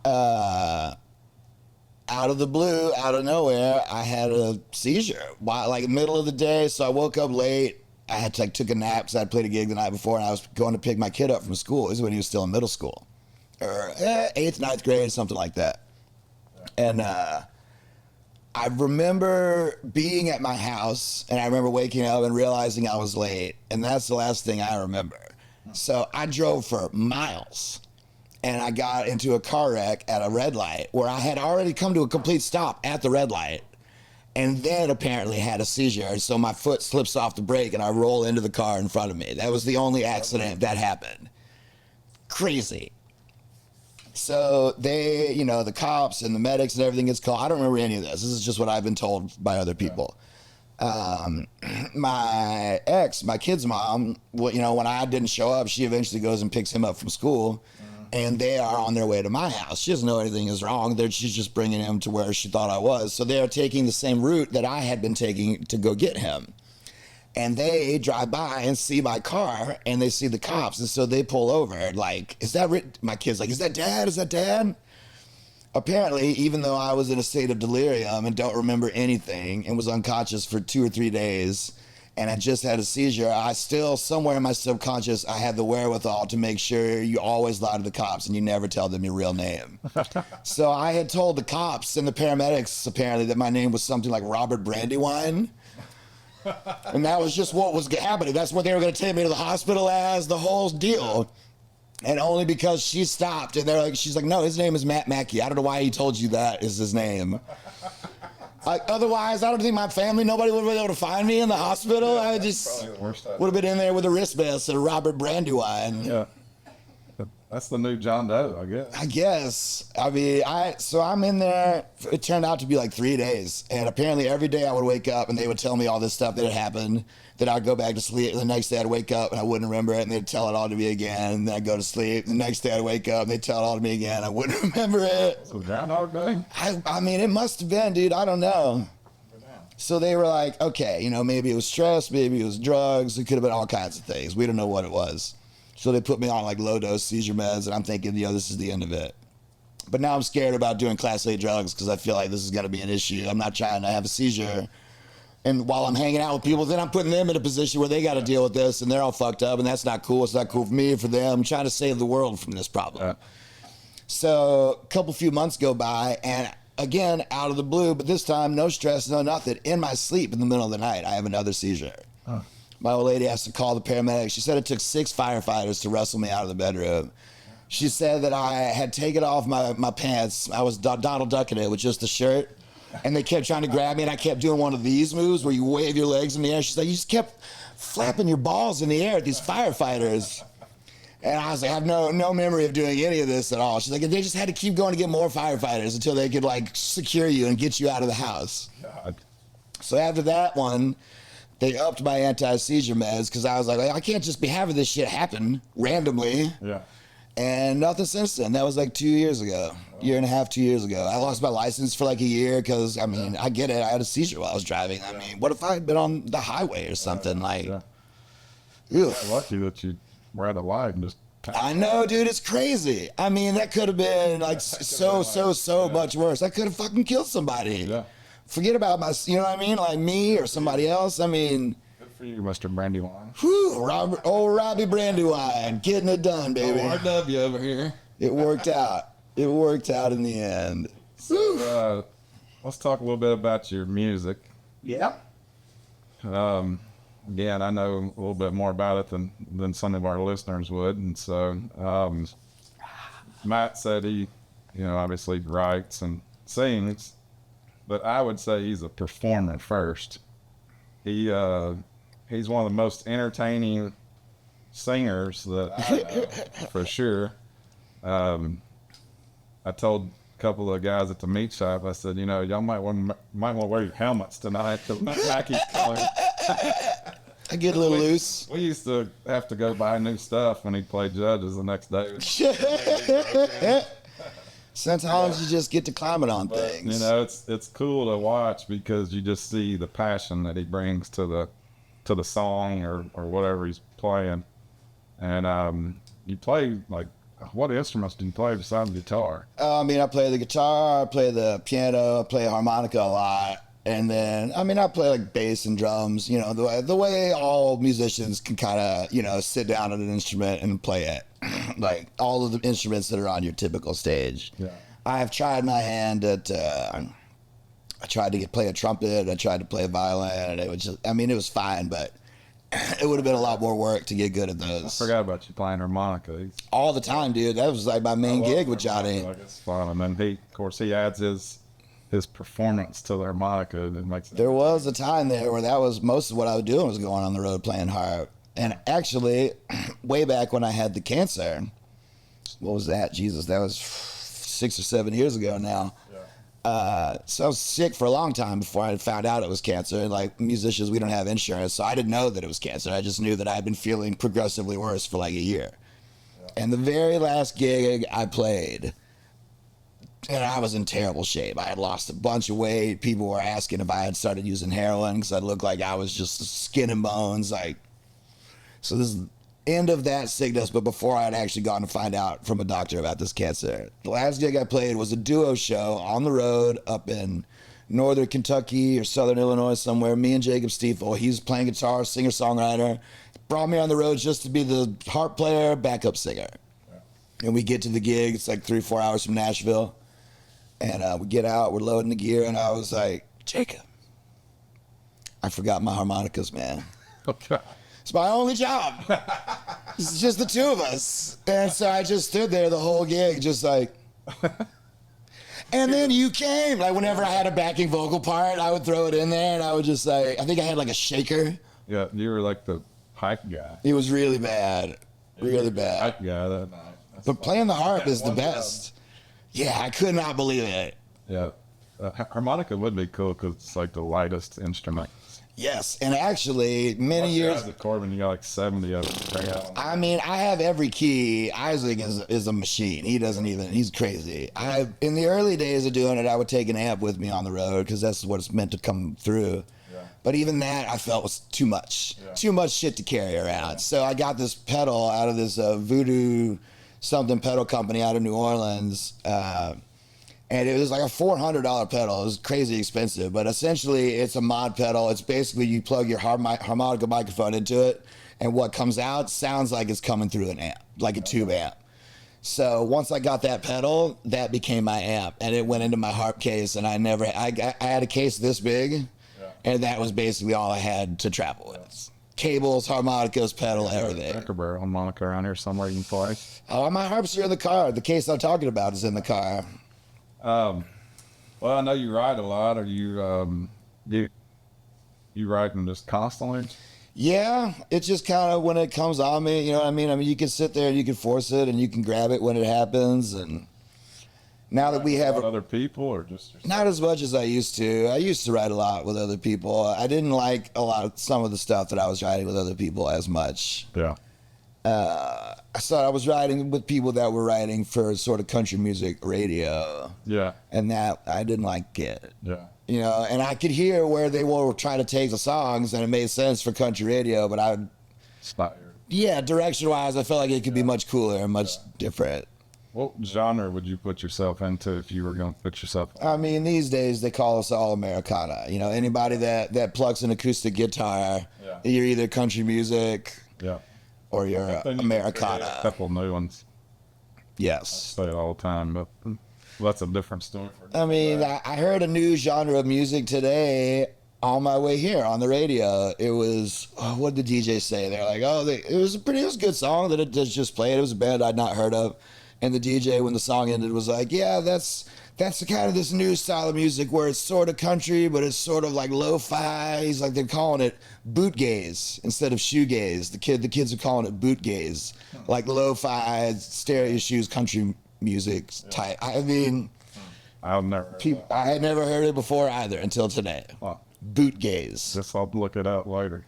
out of the blue, out of nowhere, I had a seizure. Like middle of the day, so I woke up late. I had to, took a nap because I had played a gig the night before, and I was going to pick my kid up from school. This is when he was still in middle school, or 8th, 9th grade, something like that. And I remember being at my house, and I remember waking up and realizing I was late, and that's the last thing I remember. So I drove for miles, and I got into a car wreck at a red light where I had already come to a complete stop at the red light, and then apparently had a seizure. So my foot slips off the brake, and I roll into the car in front of me. That was the only accident that happened. Crazy. So they, you know, the cops and the medics and everything gets called. I don't remember any of this. This is just what I've been told by other people. My ex, my kid's mom, you know, when I didn't show up, she eventually goes and picks him up from school, and they are on their way to my house. She doesn't know anything is wrong. She's just bringing him to where she thought I was. So they're taking the same route that I had been taking to go get him. And they drive by and see my car, and they see the cops, and so they pull over. Like, is that my kid's like, is that dad? Is that dad? Apparently, even though I was in a state of delirium and don't remember anything and was unconscious for 2 or 3 days, and I just had a seizure, I still, somewhere in my subconscious, I had the wherewithal to make sure you always lie to the cops and you never tell them your real name. So I had told the cops and the paramedics, apparently, that my name was something like Robert Brandywine. And that was just what was happening. That's what they were going to take me to the hospital as, the whole deal. And only because she stopped, and she's like, no, his name is Matt Mackey. I don't know why he told you that is his name. Like, otherwise, I don't think my family, nobody would have been able to find me in the hospital. I just would have been in there with a wristband and Robert Brandywine. Yeah. That's the new John Doe, I guess. I guess. I mean, so I'm in there. It turned out to be like 3 days. And apparently every day I would wake up and they would tell me all this stuff that had happened. Then I'd go back to sleep. The next day I'd wake up and I wouldn't remember it. And they'd tell it all to me again. And then I'd go to sleep. The next day I'd wake up and they'd tell it all to me again. I wouldn't remember it. So Groundhog Day? I mean, it must have been, dude. I don't know. So they were like, okay, you know, maybe it was stress. Maybe it was drugs. It could have been all kinds of things. We don't know what it was. So they put me on like low dose seizure meds, and I'm thinking, you know, this is the end of it. But now I'm scared about doing class A drugs because I feel like this is going to be an issue. I'm not trying to have a seizure. And while I'm hanging out with people, then I'm putting them in a position where they got to deal with this, and they're all fucked up, and that's not cool. It's not cool for me or for them. I'm trying to save the world from this problem. So a few months go by, and again, out of the blue, but this time, no stress, no nothing. In my sleep in the middle of the night, I have another seizure. My old lady has to call the paramedics. She said it took 6 firefighters to wrestle me out of the bedroom. She said that I had taken off my pants. I was Donald Ducking it with just a shirt. And they kept trying to grab me, and I kept doing one of these moves where you wave your legs in the air. She's like, you just kept flapping your balls in the air at these firefighters. And I was like, I have no memory of doing any of this at all. She's like, they just had to keep going to get more firefighters until they could like secure you and get you out of the house. God. So after that one, they upped my anti-seizure meds because I was like, I can't just be having this shit happen randomly. Yeah. And nothing since then. That was like 2 years ago, year and a half, 2 years ago. I lost my license for like a year because, I mean, I get it. I had a seizure while I was driving. I mean, what if I had been on the highway or something? Like, lucky that you were at a light and just. I know, dude. It's crazy. I mean, that could have been like so much worse. I could have fucking killed somebody. Yeah. Forget about you know what I mean? Like me or somebody else. I mean. Good for you, Mr. Brandywine. Whew, old Robbie Brandywine. Getting it done, baby. RW over here. It worked out. It worked out in the end. So, let's talk a little bit about your music. Yeah. Again, I know a little bit more about it than some of our listeners would. And so, Matt said he, obviously writes and sings. But I would say he's a performer first. He's one of the most entertaining singers that I know, for sure. I told a couple of guys at the meat shop, I said, y'all might want to wear your helmets tonight because Matt Mackey's coming. I get a little loose. We used to have to go buy new stuff when he'd play judges the next day. Sometimes you just get to climb it on things. It's cool to watch because you just see the passion that he brings to the song or whatever he's playing. And you play, like, what instruments do you play besides the guitar? I play the guitar, I play the piano, I play harmonica a lot. And then, I play like bass and drums, the way all musicians can kind of, sit down at an instrument and play it. Like all of the instruments that are on your typical stage. Yeah. I have tried my hand at. I tried to play a trumpet. I tried to play a violin, and it was just. I mean, it was fine, but it would have been a lot more work to get good at those. I forgot about you playing harmonica. All the time, dude. That was like my main gig with Johnny. Like, it's fun, and then of course, he adds his performance to the harmonica and makes it. There was a time there where that was most of what I was doing was going on the road playing harp. And actually, way back when I had the cancer, what was that? Jesus, that was 6 or 7 years ago now. Yeah. So I was sick for a long time before I found out it was cancer. And like musicians, we don't have insurance, so I didn't know that it was cancer. I just knew that I had been feeling progressively worse for like a year. Yeah. And the very last gig I played, and I was in terrible shape. I had lost a bunch of weight. People were asking if I had started using heroin because I looked like I was just skin and bones. Like, so this is the end of that sickness, but before I had actually gone to find out from a doctor about this cancer. The last gig I played was a duo show on the road up in northern Kentucky or southern Illinois somewhere. Me and Jacob Stiefel. He's playing guitar, singer-songwriter. Brought me on the road just to be the harp player, backup singer. Yeah. And we get to the gig. It's like 3 or 4 hours from Nashville. And we get out, we're loading the gear, and I was like, Jacob, I forgot my harmonicas, man. Okay. It's my only job. It's just the two of us. And so I just stood there the whole gig, just like, and then you came. Like whenever I had a backing vocal part, I would throw it in there, and I would just like, I think I had like a shaker. Yeah, you were like the hype guy. It was really bad, really bad. Hype guy that night. But playing the harp is the best. Yeah, I could not believe it. Yeah, harmonica would be cool because it's like the lightest instrument. Yes, and actually, many years. The Corbin, you got like 70 of them. I mean, I have every key. Isaac is a machine. He doesn't even. He's crazy. In the early days of doing it, I would take an amp with me on the road because that's what it's meant to come through. Yeah. But even that, I felt was too much. Yeah. Too much shit to carry around. Yeah. So I got this pedal out of this Voodoo something pedal company out of New Orleans. And it was like a $400 pedal. It was crazy expensive, but essentially it's a mod pedal. It's basically you plug your harmonica microphone into it, and what comes out sounds like it's coming through an amp, like a tube amp. So once I got that pedal, that became my amp, and it went into my harp case, and I had a case this big, and that was basically all I had to travel with. Cables, harmonicas, pedal, everything. Cracker Barrel harmonica around here somewhere you can play. Oh, my harps are in the car. The case I'm talking about is in the car. Well, I know you write a lot. Are you writing just constantly? Yeah, it's just kind of when it comes on me, you know what I mean? I mean, you can sit there and you can force it and you can grab it when it happens. And now that we have other people or just yourself? Not as much as I used to. I used to write a lot with other people. I didn't like some of the stuff that I was writing with other people as much. Yeah. So I was writing with people that were writing for sort of country music radio. Yeah. And that I didn't like it. Yeah. You know, and I could hear where they were trying to take the songs, and it made sense for country radio, but direction-wise, I felt like it could be much cooler and much different. What genre would you put yourself into if you were going to put yourself in? I mean, these days they call us all Americana. You know, anybody that plucks an acoustic guitar, you're either country music or you're Americana. A couple new ones. Yes. I say it all the time, but that's a different story. I mean, I heard a new genre of music today on my way here on the radio. It was, what did the DJ say? They're like, it was a good song that it just played. It was a band I'd not heard of. And the DJ, when the song ended, was like, yeah, that's the kind of this new style of music where it's sort of country, but it's sort of like lo-fi. He's like, they're calling it boot gaze instead of shoegaze. The kids are calling it boot gaze, like lo-fi, stereo shoes, country music type. I mean, I had never heard it before either until today. Wow. Boot gaze. Guess I'll look it up later.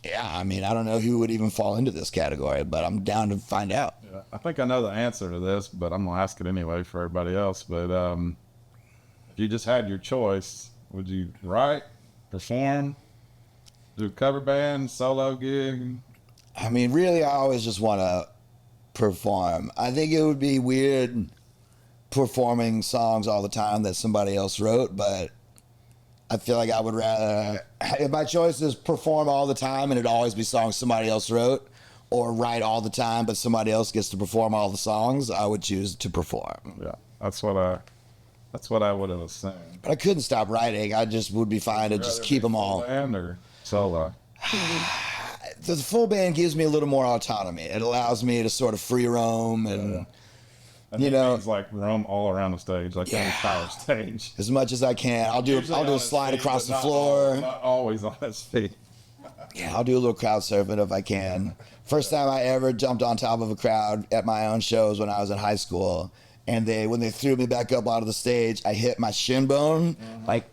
Yeah, I mean, I don't know who would even fall into this category, but I'm down to find out. Yeah, I think I know the answer to this, but I'm going to ask it anyway for everybody else. But if you just had your choice, would you write, perform, do a cover band, solo gig? I mean, really, I always just want to perform. I think it would be weird performing songs all the time that somebody else wrote, but I feel like I would rather, if my choice is perform all the time and it'd always be songs somebody else wrote, or write all the time but somebody else gets to perform all the songs, I would choose to perform. Yeah. That's what I would have assumed. But I couldn't stop writing. I just would be fine to just keep them all. Band or solo? The full band gives me a little more autonomy. It allows me to sort of free roam and you know, it's like roam all around the stage, like any power stage. as much as I can. I'll do a slide across the floor. Not always on his feet. Yeah, I'll do a little crowd surfing if I can. First time I ever jumped on top of a crowd at my own shows when I was in high school, and when they threw me back up onto the stage, I hit my shin bone, like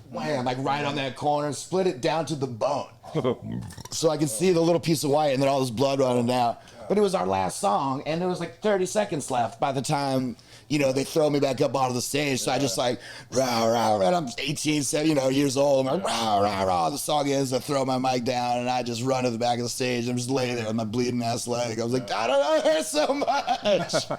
wham, like right on that corner, split it down to the bone, so I could see the little piece of white and then all this blood running down. But it was our last song, and there was like 30 seconds left by the time, you know, they throw me back up onto the stage. So I just like, rah, rah, rah. And I'm 18, 17, years old. I'm like, rah, rah, rah. The song ends, I throw my mic down, and I just run to the back of the stage. I'm just laying there with my bleeding ass leg. I was like, I don't know, it hurts so much.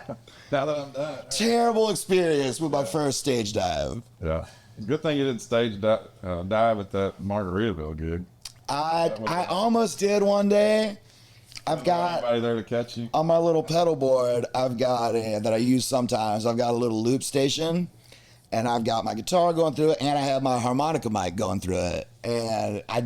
Now that I'm done. Terrible experience with my first stage dive. Yeah. Good thing you didn't stage dive at that Margaritaville gig. I almost did one day. I've got anybody there to catch you on my little pedal board. I've got that I use sometimes. I've got a little loop station, and I've got my guitar going through it, and I have my harmonica mic going through it. And I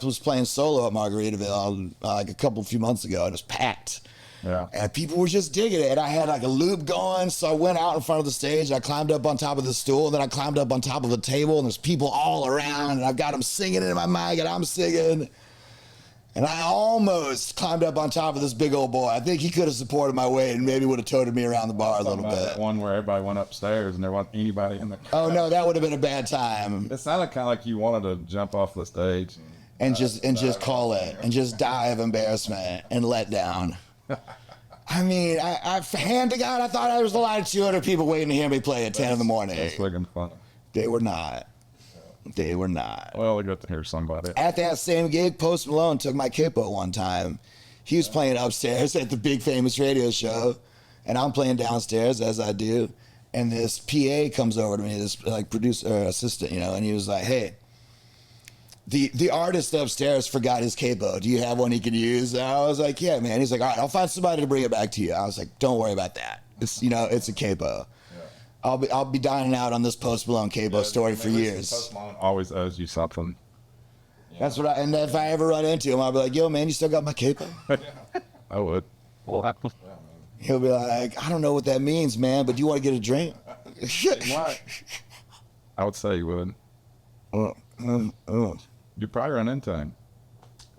was playing solo at Margaritaville like a few months ago, and it was packed. Yeah. And people were just digging it. And I had like a loop going, so I went out in front of the stage. I climbed up on top of the stool, and then I climbed up on top of the table, and there's people all around, and I've got them singing in my mic, and I'm singing. And I almost climbed up on top of this big old boy. I think he could have supported my weight and maybe would have toted me around the bar a little bit. That one where everybody went upstairs and there wasn't anybody in the crowd. Oh no, that would have been a bad time. It sounded kind of like you wanted to jump off the stage and just call it and just die of embarrassment and let down. I mean, I hand to God, I thought I was a lot of 200 people waiting to hear me play at 10 in the morning. That's looking fun. They were not. They were not. Well, we got to hear somebody. At that same gig, Post Malone took my capo one time. He was playing upstairs at the big famous radio show, and I'm playing downstairs as I do. And this PA comes over to me, this like producer assistant, you know, and he was like, "Hey, the artist upstairs forgot his capo. Do you have one he can use?" And I was like, "Yeah, man." He's like, "All right, I'll find somebody to bring it back to you." I was like, "Don't worry about that. It's it's a capo." I'll be dining out on this Post Malone capo story for years. Post Malone always owes you something. That's what and if I ever run into him, I'll be like, "Yo, man, you still got my capo?" I would. He'll be like, "I don't know what that means, man, but do you want to get a drink?" Why? I would say you would. You'd probably run into him.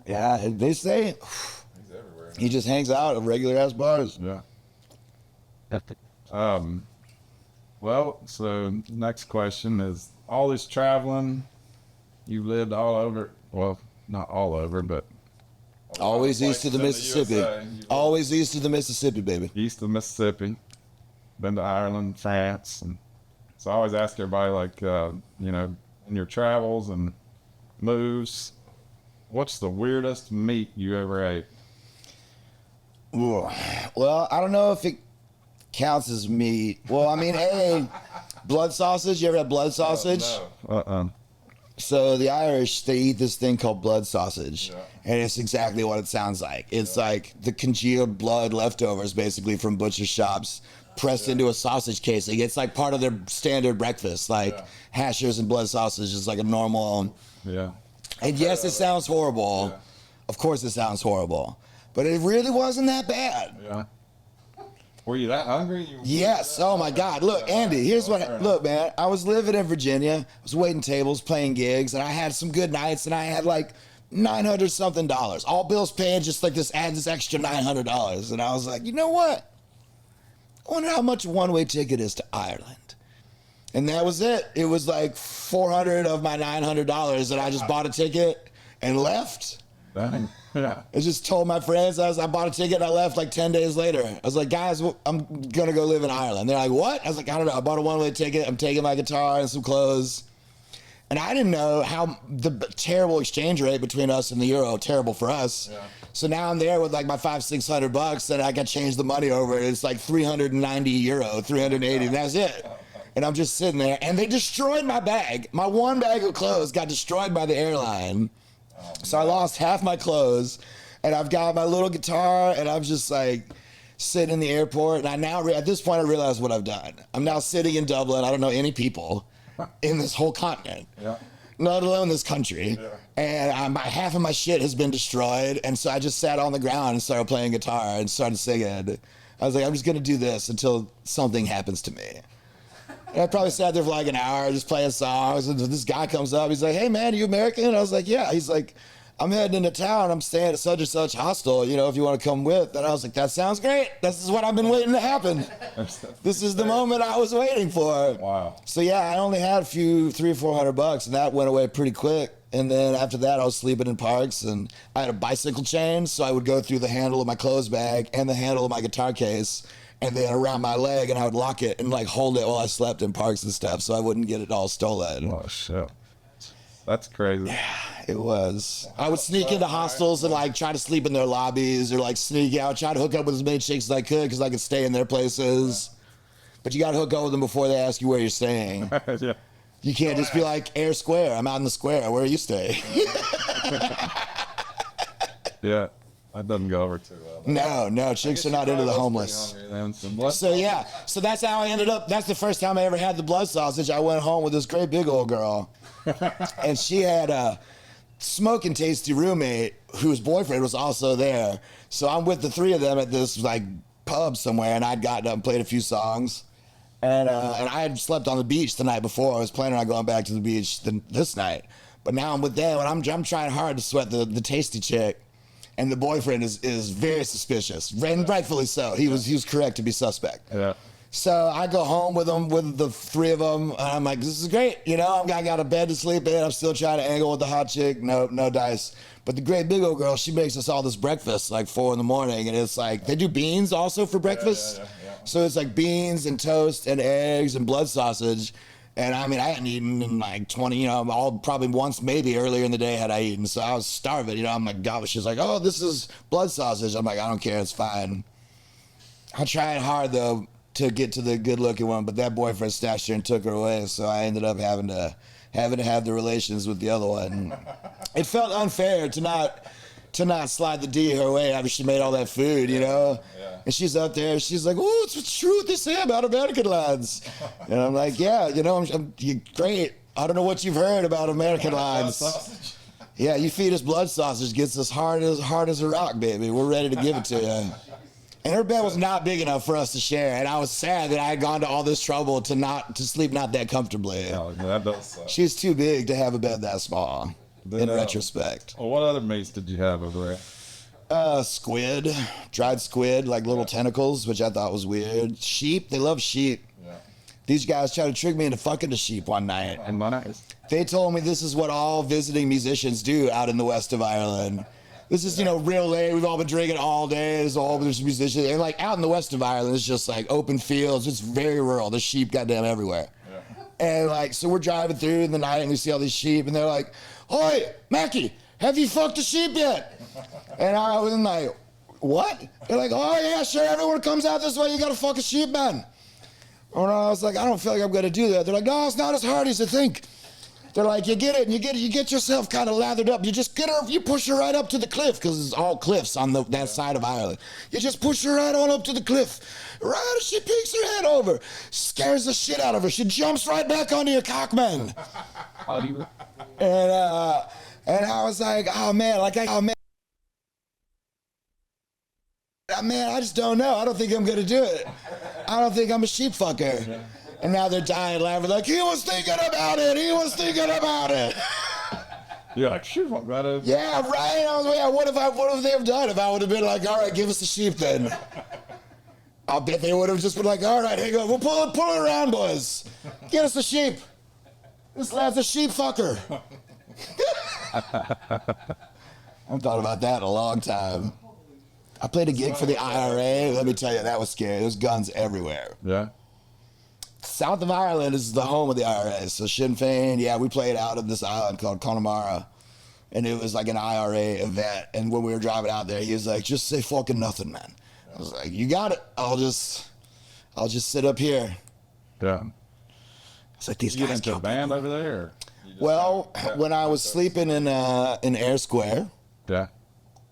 Yeah, they say He's everywhere. he just hangs out at regular ass bars. Yeah. Well, so next question is, all this traveling, you lived all over, well, not all over, but Always east of the Mississippi. Always east of the Mississippi, baby. east of Mississippi, been to Ireland, France, and so I always ask everybody, like, in your travels and moves, what's the weirdest meat you ever ate? Ooh. Well, I don't know if it counts as meat. Well, I mean, blood sausage. You ever had blood sausage? No. So the Irish, they eat this thing called blood sausage, and it's exactly what it sounds like. It's like the congealed blood leftovers, basically, from butcher shops, pressed into a sausage casing. It's like part of their standard breakfast, like hashers and blood sausage is like a normal. Yeah. And yes, it sounds horrible. Yeah. Of course, it sounds horrible, but it really wasn't that bad. Yeah. Were you that hungry? Yes. Oh my God. Look, Andy, here's what. Look, man. I was living in Virginia. I was waiting tables, playing gigs, and I had some good nights, and I had like $900 something, all bills paid, just like this extra $900, and I was like, you know what? I wonder how much a one-way ticket is to Ireland. And that was it. It was like $400 of my $900, and I just bought a ticket and left. Dang. Yeah. I just told my friends, I bought a ticket and I left like 10 days later. I was like, guys, I'm going to go live in Ireland. They're like, what? I was like, I don't know. I bought a one-way ticket. I'm taking my guitar and some clothes. And I didn't know how the terrible exchange rate between us and the euro, terrible for us. Yeah. So now I'm there with like my $500-600 and I got to change the money over. It's like 390 euro, 380, and that's it. And I'm just sitting there and they destroyed my bag. My one bag of clothes got destroyed by the airline. So I lost half my clothes, and I've got my little guitar, and I'm just like, sitting in the airport, and I now, at this point, I realize what I've done. I'm now sitting in Dublin. I don't know any people in this whole continent, let alone this country. And half of my shit has been destroyed. And so I just sat on the ground and started playing guitar and started singing. I was like, I'm just going to do this until something happens to me. And I probably sat there for like an hour just playing songs. And this guy comes up. He's like, hey, man, are you American? And I was like, yeah. He's like, I'm heading into town. I'm staying at such and such hostel, you know, if you want to come with. And I was like, that sounds great. This is what I've been waiting to happen. This is the moment I was waiting for. Wow. So yeah, I only had a few, $300 or $400, and that went away pretty quick. And then after that, I was sleeping in parks, and I had a bicycle chain, so I would go through the handle of my clothes bag and the handle of my guitar case, and then around my leg, and I would lock it and like hold it while I slept in parks and stuff, so I wouldn't get it all stolen. Oh shit. That's crazy. Yeah, it was. I would sneak into hostels and like try to sleep in their lobbies, or like sneak out, try to hook up with as many chicks as I could because I could stay in their places. But you got to hook up with them before they ask you where you're staying. Yeah. You can't just be like, Air Square, I'm out in the square, where you stay? Yeah, that doesn't go over too well. No, chicks are not into the homeless. So yeah, so that's how I ended up. That's the first time I ever had the blood sausage. I went home with this great big old girl, and she had a smoking tasty roommate whose boyfriend was also there. So I'm with the three of them at this like pub somewhere, and I'd gotten up and played a few songs, and I had slept on the beach the night before. I was planning on going back to the beach this night, but now I'm with them, and I'm trying hard to sweat the tasty chick. And the boyfriend is very suspicious, and rightfully so. He was correct to be suspect. Yeah. So I go home with them, with the three of them, and I'm like, this is great. You know, I got a bed to sleep in. I'm still trying to angle with the hot chick. No dice. But the great big old girl, she makes us all this breakfast like 4 in the morning, and it's like they do beans also for breakfast. Yeah. So it's like beans and toast and eggs and blood sausage. And I mean, I hadn't eaten in like 20, you know, probably once, maybe earlier in the day had I eaten. So I was starving, you know. I'm like, God, she's like, oh, this is blood sausage. I'm like, I don't care, it's fine. I tried hard though to get to the good looking one, but that boyfriend snatched her and took her away. So I ended up having to have the relations with the other one. It felt unfair to not slide the D her way after she made all that food, you know? Yeah. And she's up there, she's like, oh, it's true what they say about American lads. And I'm like, yeah, you know, you're great. I don't know what you've heard about American lads. Yeah, you feed us blood sausage, gets us hard as a rock, baby. We're ready to give it to you. And her bed was not big enough for us to share, and I was sad that I had gone to all this trouble to sleep not that comfortably. Yeah, that does suck. She's too big to have a bed that small. In retrospect. Well, what other meats did you have over there? Squid, dried squid, like little tentacles, which I thought was weird. Sheep, they love sheep. Yeah. These guys tried to trick me into fucking a sheep one night. And nice. They told me this is what all visiting musicians do out in the west of Ireland. This is, you know, real late. We've all been drinking all day. There's all there's musicians. And like out in the west of Ireland, it's just like open fields. It's very rural. There's sheep goddamn everywhere. Yeah. And like, so we're driving through in the night and we see all these sheep and they're like, "Oi, Mackey, have you fucked a sheep yet?" And I was like, "What?" They're like, "Oh yeah, sure, everyone comes out this way, you gotta fuck a sheep, man." And I was like, "I don't feel like I'm gonna do that." They're like, "No, it's not as hard as you think." They're like, "You get it, and you get yourself kind of lathered up. You just get her, you push her right up to the cliff, because it's all cliffs on that side of Ireland. You just push her right on up to the cliff. Right as she peeks her head over, scares the shit out of her. She jumps right back onto your cock, man." And I was like, "Oh man, man, I just don't know. I don't think I'm gonna do it. I don't think I'm a sheep fucker." Yeah. And now they're dying laughing like, "He was thinking about it. He was thinking about it." You're like, "Sheep fuck right over." Yeah, right. I was like, what if they have done if I would have been like, "All right, give us the sheep then." I'll bet they would have just been like, "All right, hang on, we'll pull it around, boys. Get us the sheep. This lad's a sheep fucker." I've thought about that in a long time. I played a gig for the IRA. Let me tell you, that was scary. There's guns everywhere. Yeah. South of Ireland is the home of the IRA. So Sinn Féin, yeah, we played out of this island called Connemara. And it was like an IRA event. And when we were driving out there, he was like, "Just say fucking nothing, man." I was like, "You got it. I'll just sit up here." Yeah. It's like these you guys. You into a band over there? Well, when I was sleeping in Air Square. Yeah.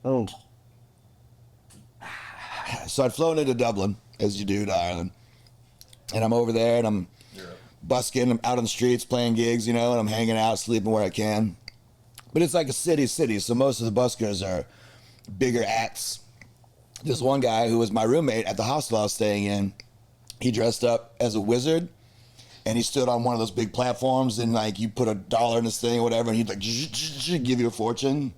Oh. So I'd flown into Dublin, as you do to Ireland. And I'm over there, and I'm busking. I'm out on the streets playing gigs, and I'm hanging out, sleeping where I can. But it's like a city, so most of the buskers are bigger acts. This one guy who was my roommate at the hostel I was staying in, he dressed up as a wizard, and he stood on one of those big platforms, and like you put $1 in this thing or whatever, and he'd like give you a fortune.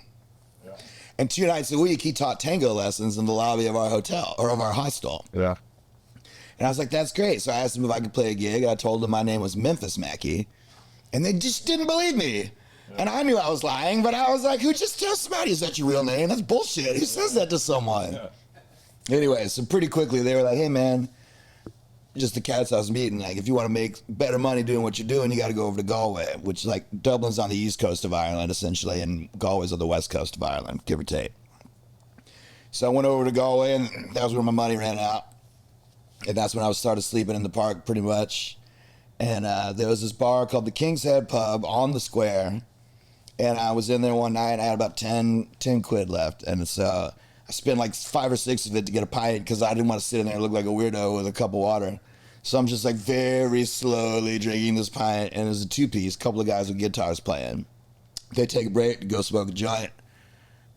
Yeah. And 2 nights a week, he taught tango lessons in the lobby of our hotel or of our hostel. Yeah. And I was like, that's great. So I asked him if I could play a gig. I told him my name was Memphis Mackey, and they just didn't believe me. Yeah. And I knew I was lying, but I was like, who just tells somebody is that your real name? That's bullshit. Who says that to someone? Yeah. Anyway, so pretty quickly they were like, hey man, just the cats I was meeting, like if you want to make better money doing what you're doing, you got to go over to Galway, which like Dublin's on the east coast of Ireland essentially, and Galway's on the west coast of Ireland, give or take. So I went over to Galway, and that was where my money ran out. And that's when I started sleeping in the park pretty much. And there was this bar called the King's Head Pub on the square. And I was in there one night, I had about 10 quid left. And so I spent like 5 or 6 of it to get a pint because I didn't want to sit in there and look like a weirdo with a cup of water. So I'm just like very slowly drinking this pint, and there's a 2-piece, couple of guys with guitars playing. They take a break to go smoke a joint.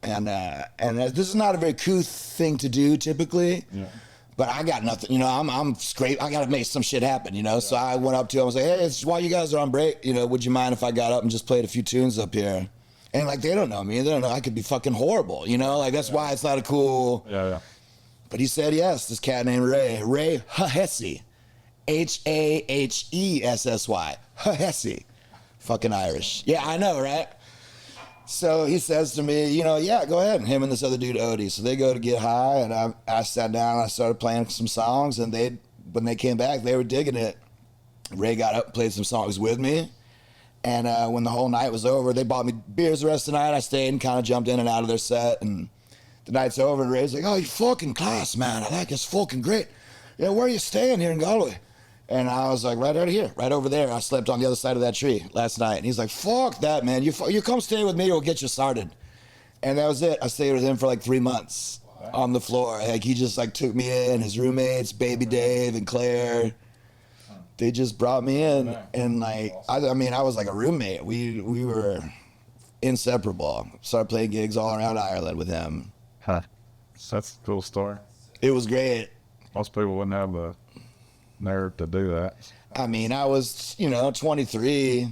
And this is not a very cool thing to do typically. Yeah. But I got nothing, I'm scraped. I got to make some shit happen, Yeah. So I went up to him, I was like, hey, it's while you guys are on break, would you mind if I got up and just played a few tunes up here? And like, they don't know me. They don't know I could be fucking horrible, Like, that's why it's not a cool. Yeah. But he said yes, this cat named Ray Hahessy. Hahessy. Hahessy. Fucking Irish. Yeah, I know, right? So he says to me, yeah, go ahead. And him and this other dude, Odie. So they go to get high, and I sat down and I started playing some songs, and when they came back, they were digging it. Ray got up and played some songs with me. And when the whole night was over, they bought me beers the rest of the night. I stayed and kind of jumped in and out of their set. And the night's over, and Ray's like, oh, you fucking class, man. I like it. It's fucking great. Yeah, where are you staying here in Galway? And I was like, right out of here, right over there. I slept on the other side of that tree last night. And he's like, fuck that, man. You come stay with me or we'll get you started. And that was it. I stayed with him for like 3 months on the floor. Like he just like took me in, his roommates, Baby Dave and Claire. They just brought me in. And like, I was like a roommate. We were inseparable. Started playing gigs all around Ireland with him. Huh. That's a cool story. It was great. Most people wouldn't have the nerve to do that. I was, 23. Yeah.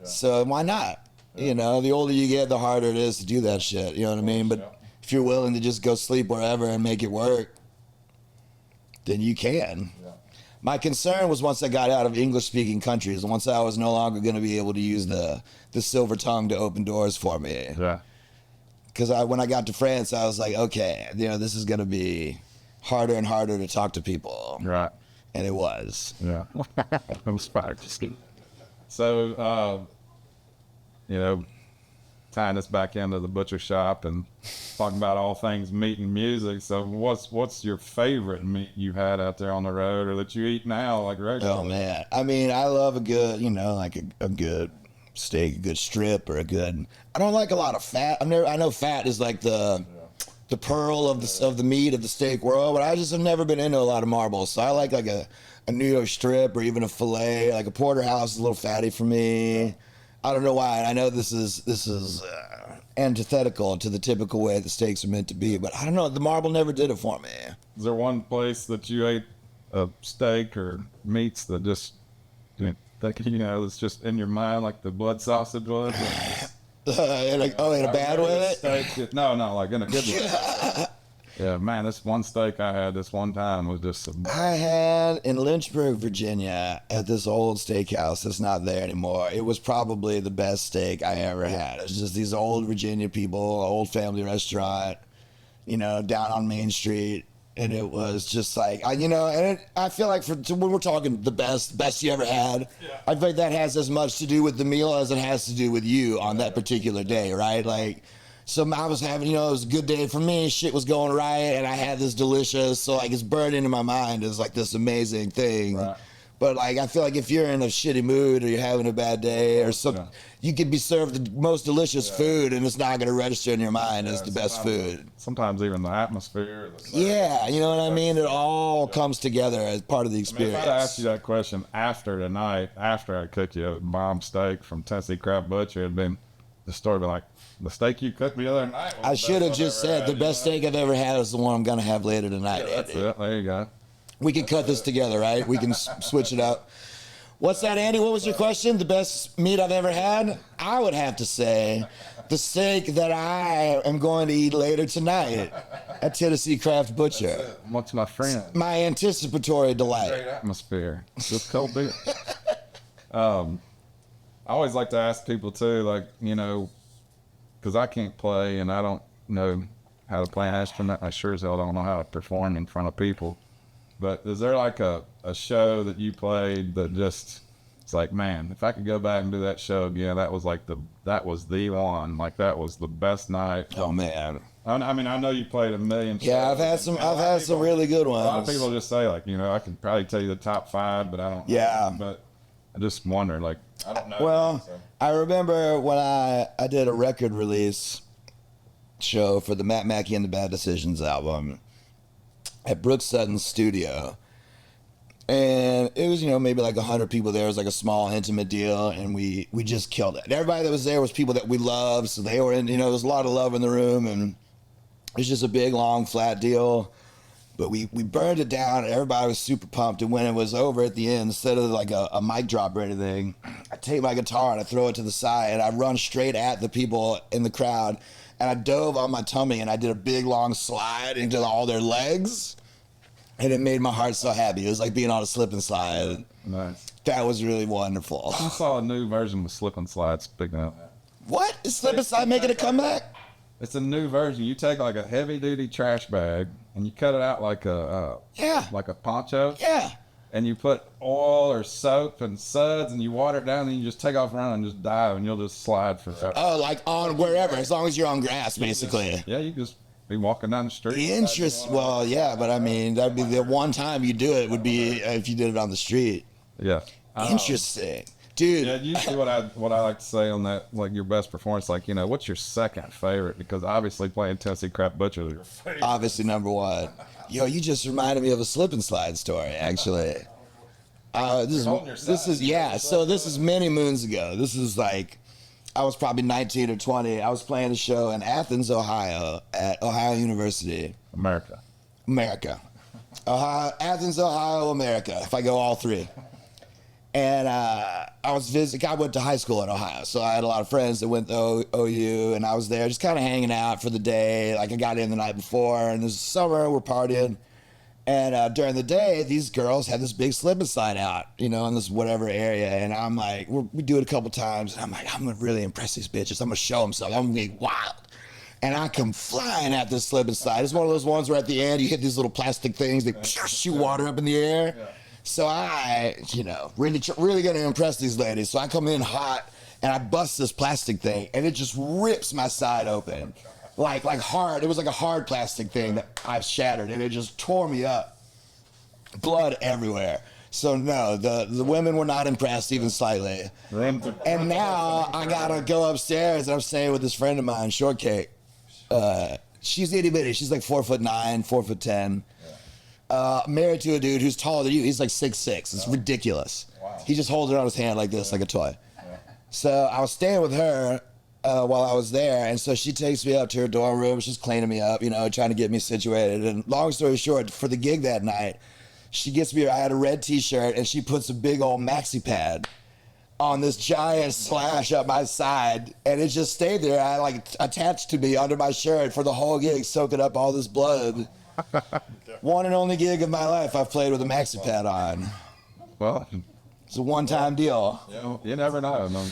So why not? Yeah. The older you get, the harder it is to do that shit. You know what I mean? But if you're willing to just go sleep wherever and make it work, then you can. Yeah. My concern was once I got out of English-speaking countries, and once I was no longer going to be able to use the silver tongue to open doors for me. Yeah. Because when I got to France, I was like, okay, this is going to be harder and harder to talk to people. Right. And it was. Yeah. I'm sparked. So, tying us back into the butcher shop and talking about all things meat and music. So what's your favorite meat you had out there on the road or that you eat now, like regularly? Oh, man. I love a good, like a good steak, a good strip or a good, I don't like a lot of fat. I know fat is like the pearl of the meat of the steak world, but I just have never been into a lot of marbles. So I like a New York strip or even a filet. Like a porterhouse is a little fatty for me. I don't know why. I know this is antithetical to the typical way the steaks are meant to be, but I don't know. The marble never did it for me. Is there one place that you ate a steak or meats that just that's just in your mind, like the blood sausage was? In a bad way? No, like in a good way. Yeah, man, this one steak I had this one time was just I had in Lynchburg, Virginia, at this old steakhouse that's not there anymore. It was probably the best steak I ever had. It was just these old Virginia people, old family restaurant, down on Main Street. And it was just like, I feel like when we're talking the best you ever had, yeah. I feel like that has as much to do with the meal as it has to do with you on that particular day, right? Like, so I was having, it was a good day for me, shit was going right, and I had this delicious, so like it's burned into my mind as like this amazing thing. Right. But like, I feel like if you're in a shitty mood or you're having a bad day or something, you could be served the most delicious food and it's not going to register in your mind as the best food. Sometimes even the atmosphere. Yeah, you know what I mean? It all comes together as part of the experience. If I asked you that question after tonight, after I cooked you a bomb steak from Tennessee Craft Butcher, it'd been the story be like, the steak you cooked the other night. I should have just said the best steak I've ever had is the one I'm going to have later tonight. That's it. There you go. We can cut this together, right? We can switch it up. What's that, Andy? What was your question? The best meat I've ever had? I would have to say the steak that I am going to eat later tonight at Tennessee Craft Butcher. What's my friend? My anticipatory delight. Great atmosphere. Just cold beer. I always like to ask people too, like, you know, because I can't play and I don't know how to play an instrument. I sure as hell don't know how to perform in front of people. But is there like a show that you played that just, it's like, man, if I could go back and do that show again, that was the one. Like, that was the best night. Oh man. I mean, I know you played a million shows. Yeah, I've had some really good ones. A lot of people just say, like, you know, I can probably tell you the top 5, but I don't. Yeah. But I just wonder, like, I don't know. Well, so. I remember when I did a record release show for the Matt Mackey and the Bad Decisions album at Brooks Sutton's studio. And it was, you know, maybe like 100 people there. It was like a small, intimate deal, and we just killed it. Everybody that was there was people that we loved, so they were in, you know, there was a lot of love in the room, and it was just a big, long, flat deal. But we burned it down, and everybody was super pumped. And when it was over at the end, instead of like a mic drop or anything, I take my guitar and I throw it to the side, and I run straight at the people in the crowd. And I dove on my tummy, and I did a big, long slide into all their legs. And it made my heart so happy. It was like being on a slip and slide. Nice. That was really wonderful. I saw a new version with slip and slide. Speaking of that. What? Is slip and slide making a comeback? It's a new version. You take like a heavy duty trash bag and you cut it out like a like a poncho. Yeah. And you put oil or soap and suds and you water it down and you just take off around and just dive and you'll just slide for that. Oh, like on wherever, as long as you're on grass, basically. You just be walking down the street. Well, yeah, but I mean, that'd be the one time you do it would be if you did it on the street. Yeah. Interesting. Dude. Yeah, usually what I like to say on that, like your best performance, like, you know, what's your second favorite? Because obviously playing Tennessee Craft Butcher is your favorite. Obviously number one. Yo, you just reminded me of a slip and slide story, actually. This is many moons ago. This is like, I was probably 19 or 20. I was playing a show in Athens, Ohio, at Ohio University. America. Athens, Ohio, America, if I go all three. And I went to high school in Ohio, so I had a lot of friends that went to OU, and I was there just kind of hanging out for the day. Like, I got in the night before, and it was summer, we're partying. And during the day, these girls had this big slip and slide out, you know, in this whatever area. And I'm like, we do it a couple times, and I'm like, I'm going to really impress these bitches. I'm going to show them something. I'm going to be wild. And I come flying at this slip and slide. It's one of those ones where at the end, you hit these little plastic things, they shoot water up in the air. Yeah. So I, you know, really going to impress these ladies. So I come in hot, and I bust this plastic thing, and it just rips my side open. Like hard. It was like a hard plastic thing that I've shattered, and it just tore me up. Blood everywhere. So no, the women were not impressed even slightly. And now I gotta go upstairs, and I'm staying with this friend of mine, Shortcake. She's itty bitty. She's like 4'9", 4'10". Married to a dude who's taller than you. He's like 6'6". It's ridiculous. Wow. He just holds it on his hand like this, like a toy. Yeah. So I was staying with her while I was there, and so she takes me up to her dorm room. She's cleaning me up, you know, trying to get me situated. And long story short, for the gig that night, she gets me. I had a red T-shirt, and she puts a big old maxi pad on this giant slash up my side, and it just stayed there. I like attached to me under my shirt for the whole gig, soaking up all this blood. One and only gig of my life I've played with a maxi pad on. Well, it's a one-time deal. You never know. No.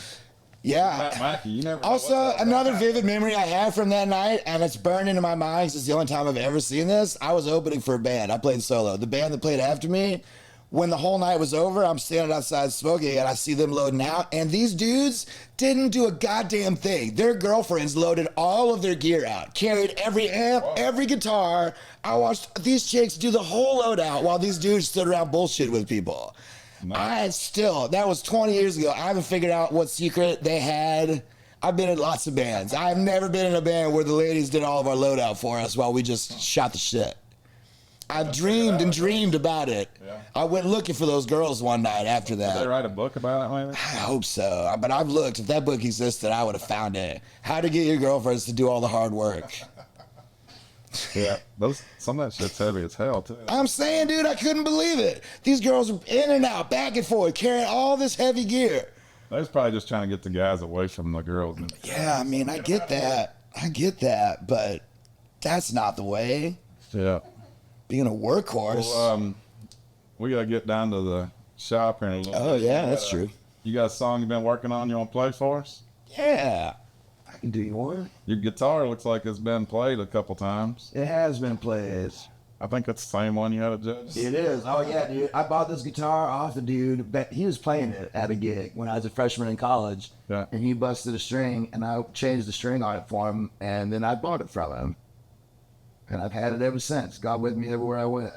Yeah. Matt Mackey, you never also, another vivid memory I have from that night, and it's burned into my mind because it's the only time I've ever seen this. I was opening for a band. I played solo. The band that played after me, when the whole night was over, I'm standing outside smoking, and I see them loading out, and these dudes didn't do a goddamn thing. Their girlfriends loaded all of their gear out, carried every amp, every guitar. I watched these chicks do the whole load out while these dudes stood around bullshit with people. That was 20 years ago. I haven't figured out what secret they had. I've been in lots of bands. I've never been in a band where the ladies did all of our loadout for us while we just shot the shit. I've dreamed and dreamed about it. Yeah. I went looking for those girls one night after that. Did they write a book about it, maybe? I hope so. But I've looked. If that book existed, I would have found it. How to get your girlfriends to do all the hard work. Yeah, some of that shit's heavy as hell, too. I'm saying, dude, I couldn't believe it. These girls are in and out, back and forth, carrying all this heavy gear. They was probably just trying to get the guys away from the girls. Yeah, I mean, I get that, but that's not the way. Yeah. Being a workhorse. Well, we got to get down to the shop here in a little bit. Oh, yeah, that's true. You got a song you've been working on you want to play for us? Yeah. I can do you one. Your guitar looks like it's been played a couple times. It has been played. I think it's the same one you had at Judge's. It is. Oh, yeah, dude. I bought this guitar off the dude. He was playing it at a gig when I was a freshman in college. Yeah. And he busted a string, and I changed the string on it for him, and then I bought it from him. And I've had it ever since. Got with me everywhere I went.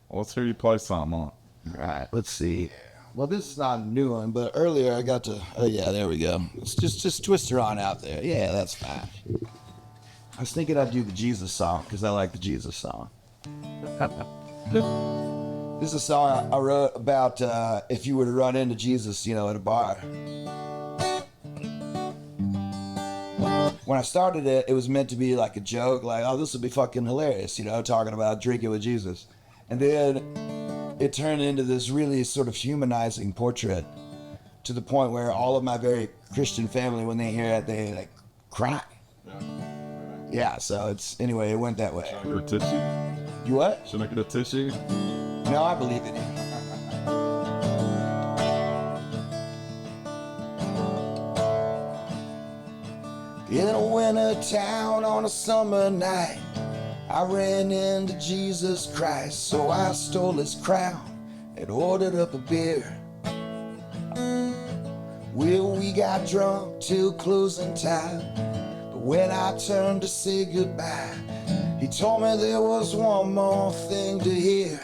Well, let's hear you play something on it. All right, let's see. Well, this is not a new one, but earlier I got to... Oh, yeah, there we go. Let's just twist her on out there. Yeah, that's fine. I was thinking I'd do the Jesus song, because I like the Jesus song. This is a song I wrote about if you were to run into Jesus, at a bar. When I started it, it was meant to be like a joke, like, oh, this would be fucking hilarious, talking about drinking with Jesus. And then it turned into this really sort of humanizing portrait to the point where all of my very Christian family, when they hear it, they like cry. Yeah, so anyway, it went that way. Should I get a tissue? You what? Should I get a tissue? No, I believe in you. In a winter town on a summer night, I ran into Jesus Christ, so I stole his crown and ordered up a beer. Well, we got drunk till closing time, but when I turned to say goodbye, he told me there was one more thing to hear.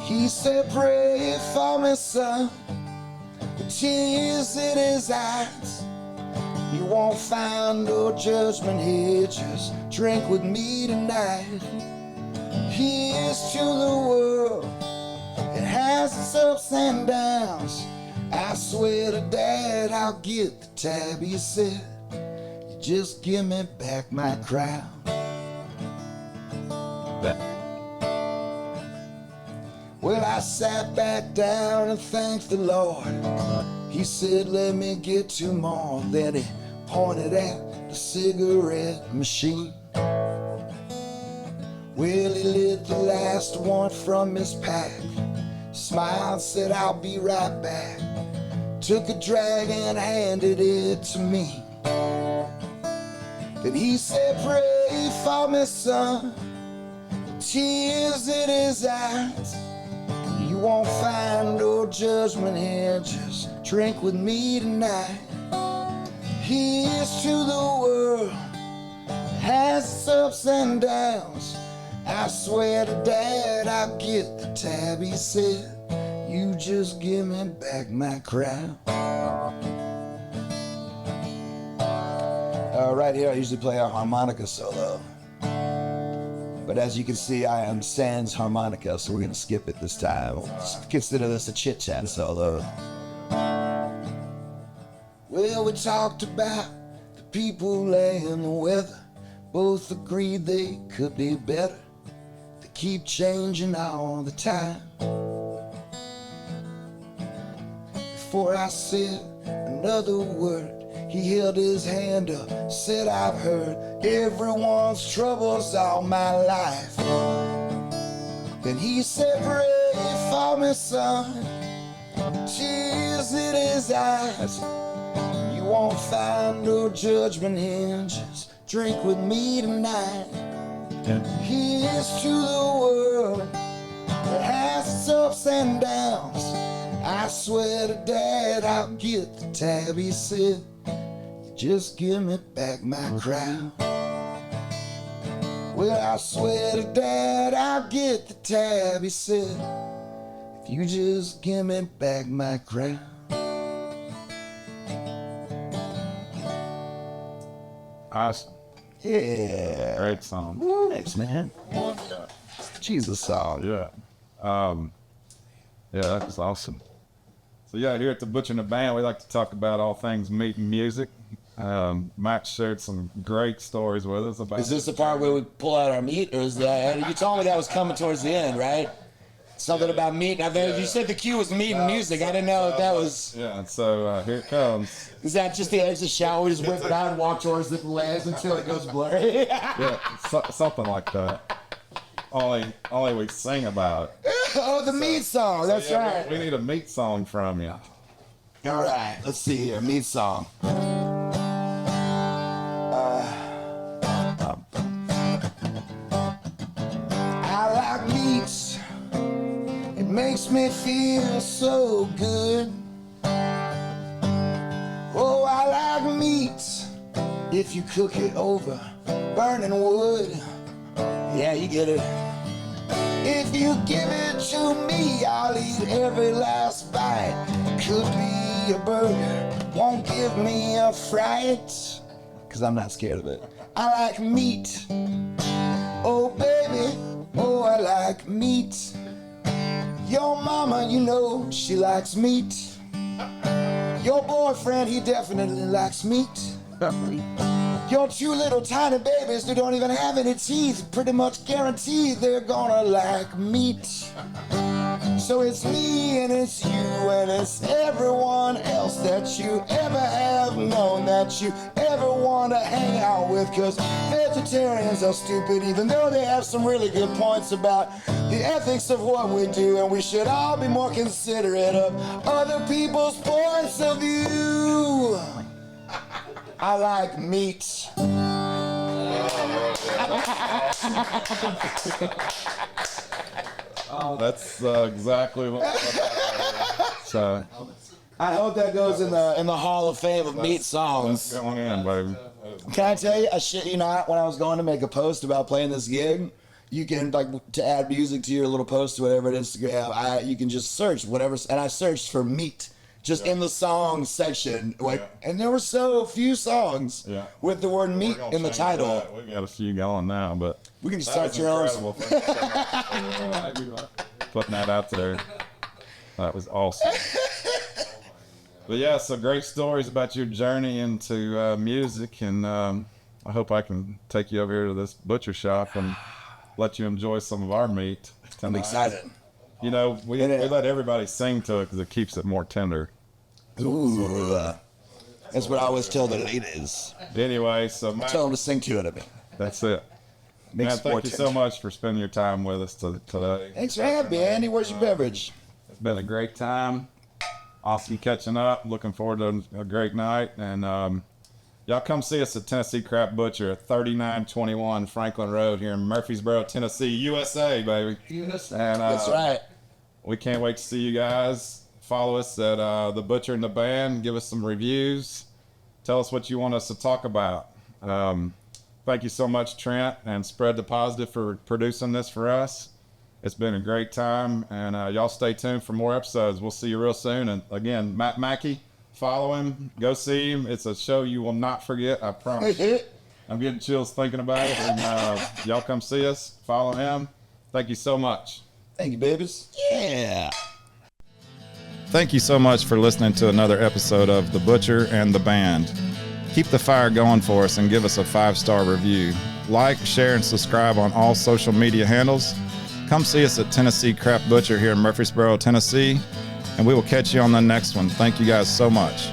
He said, pray for me, son, with tears in his eyes. You won't find no judgment here, just drink with me tonight. Here's to the world, it has its ups and downs. I swear to Dad, I'll get the tab, he said. You just give me back my crown. Well, I sat back down and thanked the Lord. He said, let me get 2 more. Then he pointed at the cigarette machine. Well, he lit the last one from his pack, smiled, said, I'll be right back. Took a drag and handed it to me. Then he said, pray for me, son, with tears in his eyes. You won't find no judgment here, just drink with me tonight. Here's to the world, has its ups and downs. I swear to Dad, I'll get the tab, he said. You just give me back my crown. Right here, I usually play a harmonica solo. But as you can see, I am sans harmonica, so we're gonna skip it this time. Just consider this a chit-chat solo. Well, we talked about the people and the weather. Both agreed they could be better. They keep changing all the time. Before I said another word, he held his hand up, said, I've heard everyone's troubles all my life. Then he said, pray for me, son, tears in his eyes. You won't find no judgment here, just drink with me tonight. Here's to the world that has its ups and downs. I swear to Dad, I'll get the tab, he said. Just give me back my crown. Well, I swear to Dad, I'll get the tab, he said. If you just give me back my crown. Awesome. Yeah. Great song. Thanks, man. Jesus song. Yeah. Yeah, that's awesome. So yeah, here at the Butcher and the Band, we like to talk about all things meat and music. Matt shared some great stories with us about. Is this the part where we pull out our meat, or is that? You told me that was coming towards the end, right? Something about meat. I think you said the cue was meat and music. I didn't know if that was. Yeah, and so here it comes. Is that just the exit shower? We just whip it out and walk towards the lens until it goes blurry. Yeah, something like that. Only we sing about it. Oh, the meat song. That's right. We need a meat song from you. All right. Let's see here. Meat song. I like meat. It makes me feel so good. Oh, I like meat. If you cook it over burning wood. Yeah, you get it. If you give it to me, I'll eat every last bite. Could be a burger, won't give me a fright. Cause I'm not scared of it. I like meat. Oh baby, oh I like meat. Your mama, you know, she likes meat. Your boyfriend, he definitely likes meat. Your two little tiny babies who don't even have any teeth, pretty much guaranteed they're gonna like meat. So it's me and it's you and it's everyone else that you ever have known, that you ever want to hang out with. Cause vegetarians are stupid, even though they have some really good points about the ethics of what we do. And we should all be more considerate of other people's points of view. I like meat. Oh, that's exactly what. So I hope that goes in the Hall of Fame of meat songs. that's going in, baby. Can I tell you a shit? You know, when I was going to make a post about playing this gig, you can to add music to your little post or whatever at Instagram. You can just search whatever, and I searched for meat. Just in the song section, and there were so few songs with the word meat in the title. We got a few going now, but we can start your own. Putting that out there, that was awesome. But yeah, so great stories about your journey into music, and I hope I can take you over here to this butcher shop and let you enjoy some of our meat tonight. I'm excited. You know, we let everybody sing to it because it keeps it more tender. Ooh, that's what I always tell the ladies. Anyway, so Matt, Tell them to sing to it at me. that's it. Man, thank you so much for spending your time with us today. Thanks for having me, Andy. Where's your beverage? It's been a great time. Awesome catching up. Looking forward to a great night. And y'all come see us at Tennessee Crap Butcher at 3921 Franklin Road here in Murfreesboro, Tennessee, USA, baby. And, That's right. We can't wait to see you guys. Follow us at The Butcher and the Band. Give us some reviews. Tell us what you want us to talk about. Thank you so much, Trent, and Spread the Positive for producing this for us. It's been a great time, and y'all stay tuned for more episodes. We'll see you real soon. And again, Matt Mackey, follow him. Go see him. It's a show you will not forget, I promise. I'm getting chills thinking about it. And y'all come see us. Follow him. Thank you so much. Thank you, babies. Yeah. Thank you so much for listening to another episode of The Butcher and the Band. Keep the fire going for us and give us a 5-star review. Like, share, and subscribe on all social media handles. Come see us at Tennessee Crap Butcher here in Murfreesboro, Tennessee, and we will catch you on the next one. Thank you guys so much.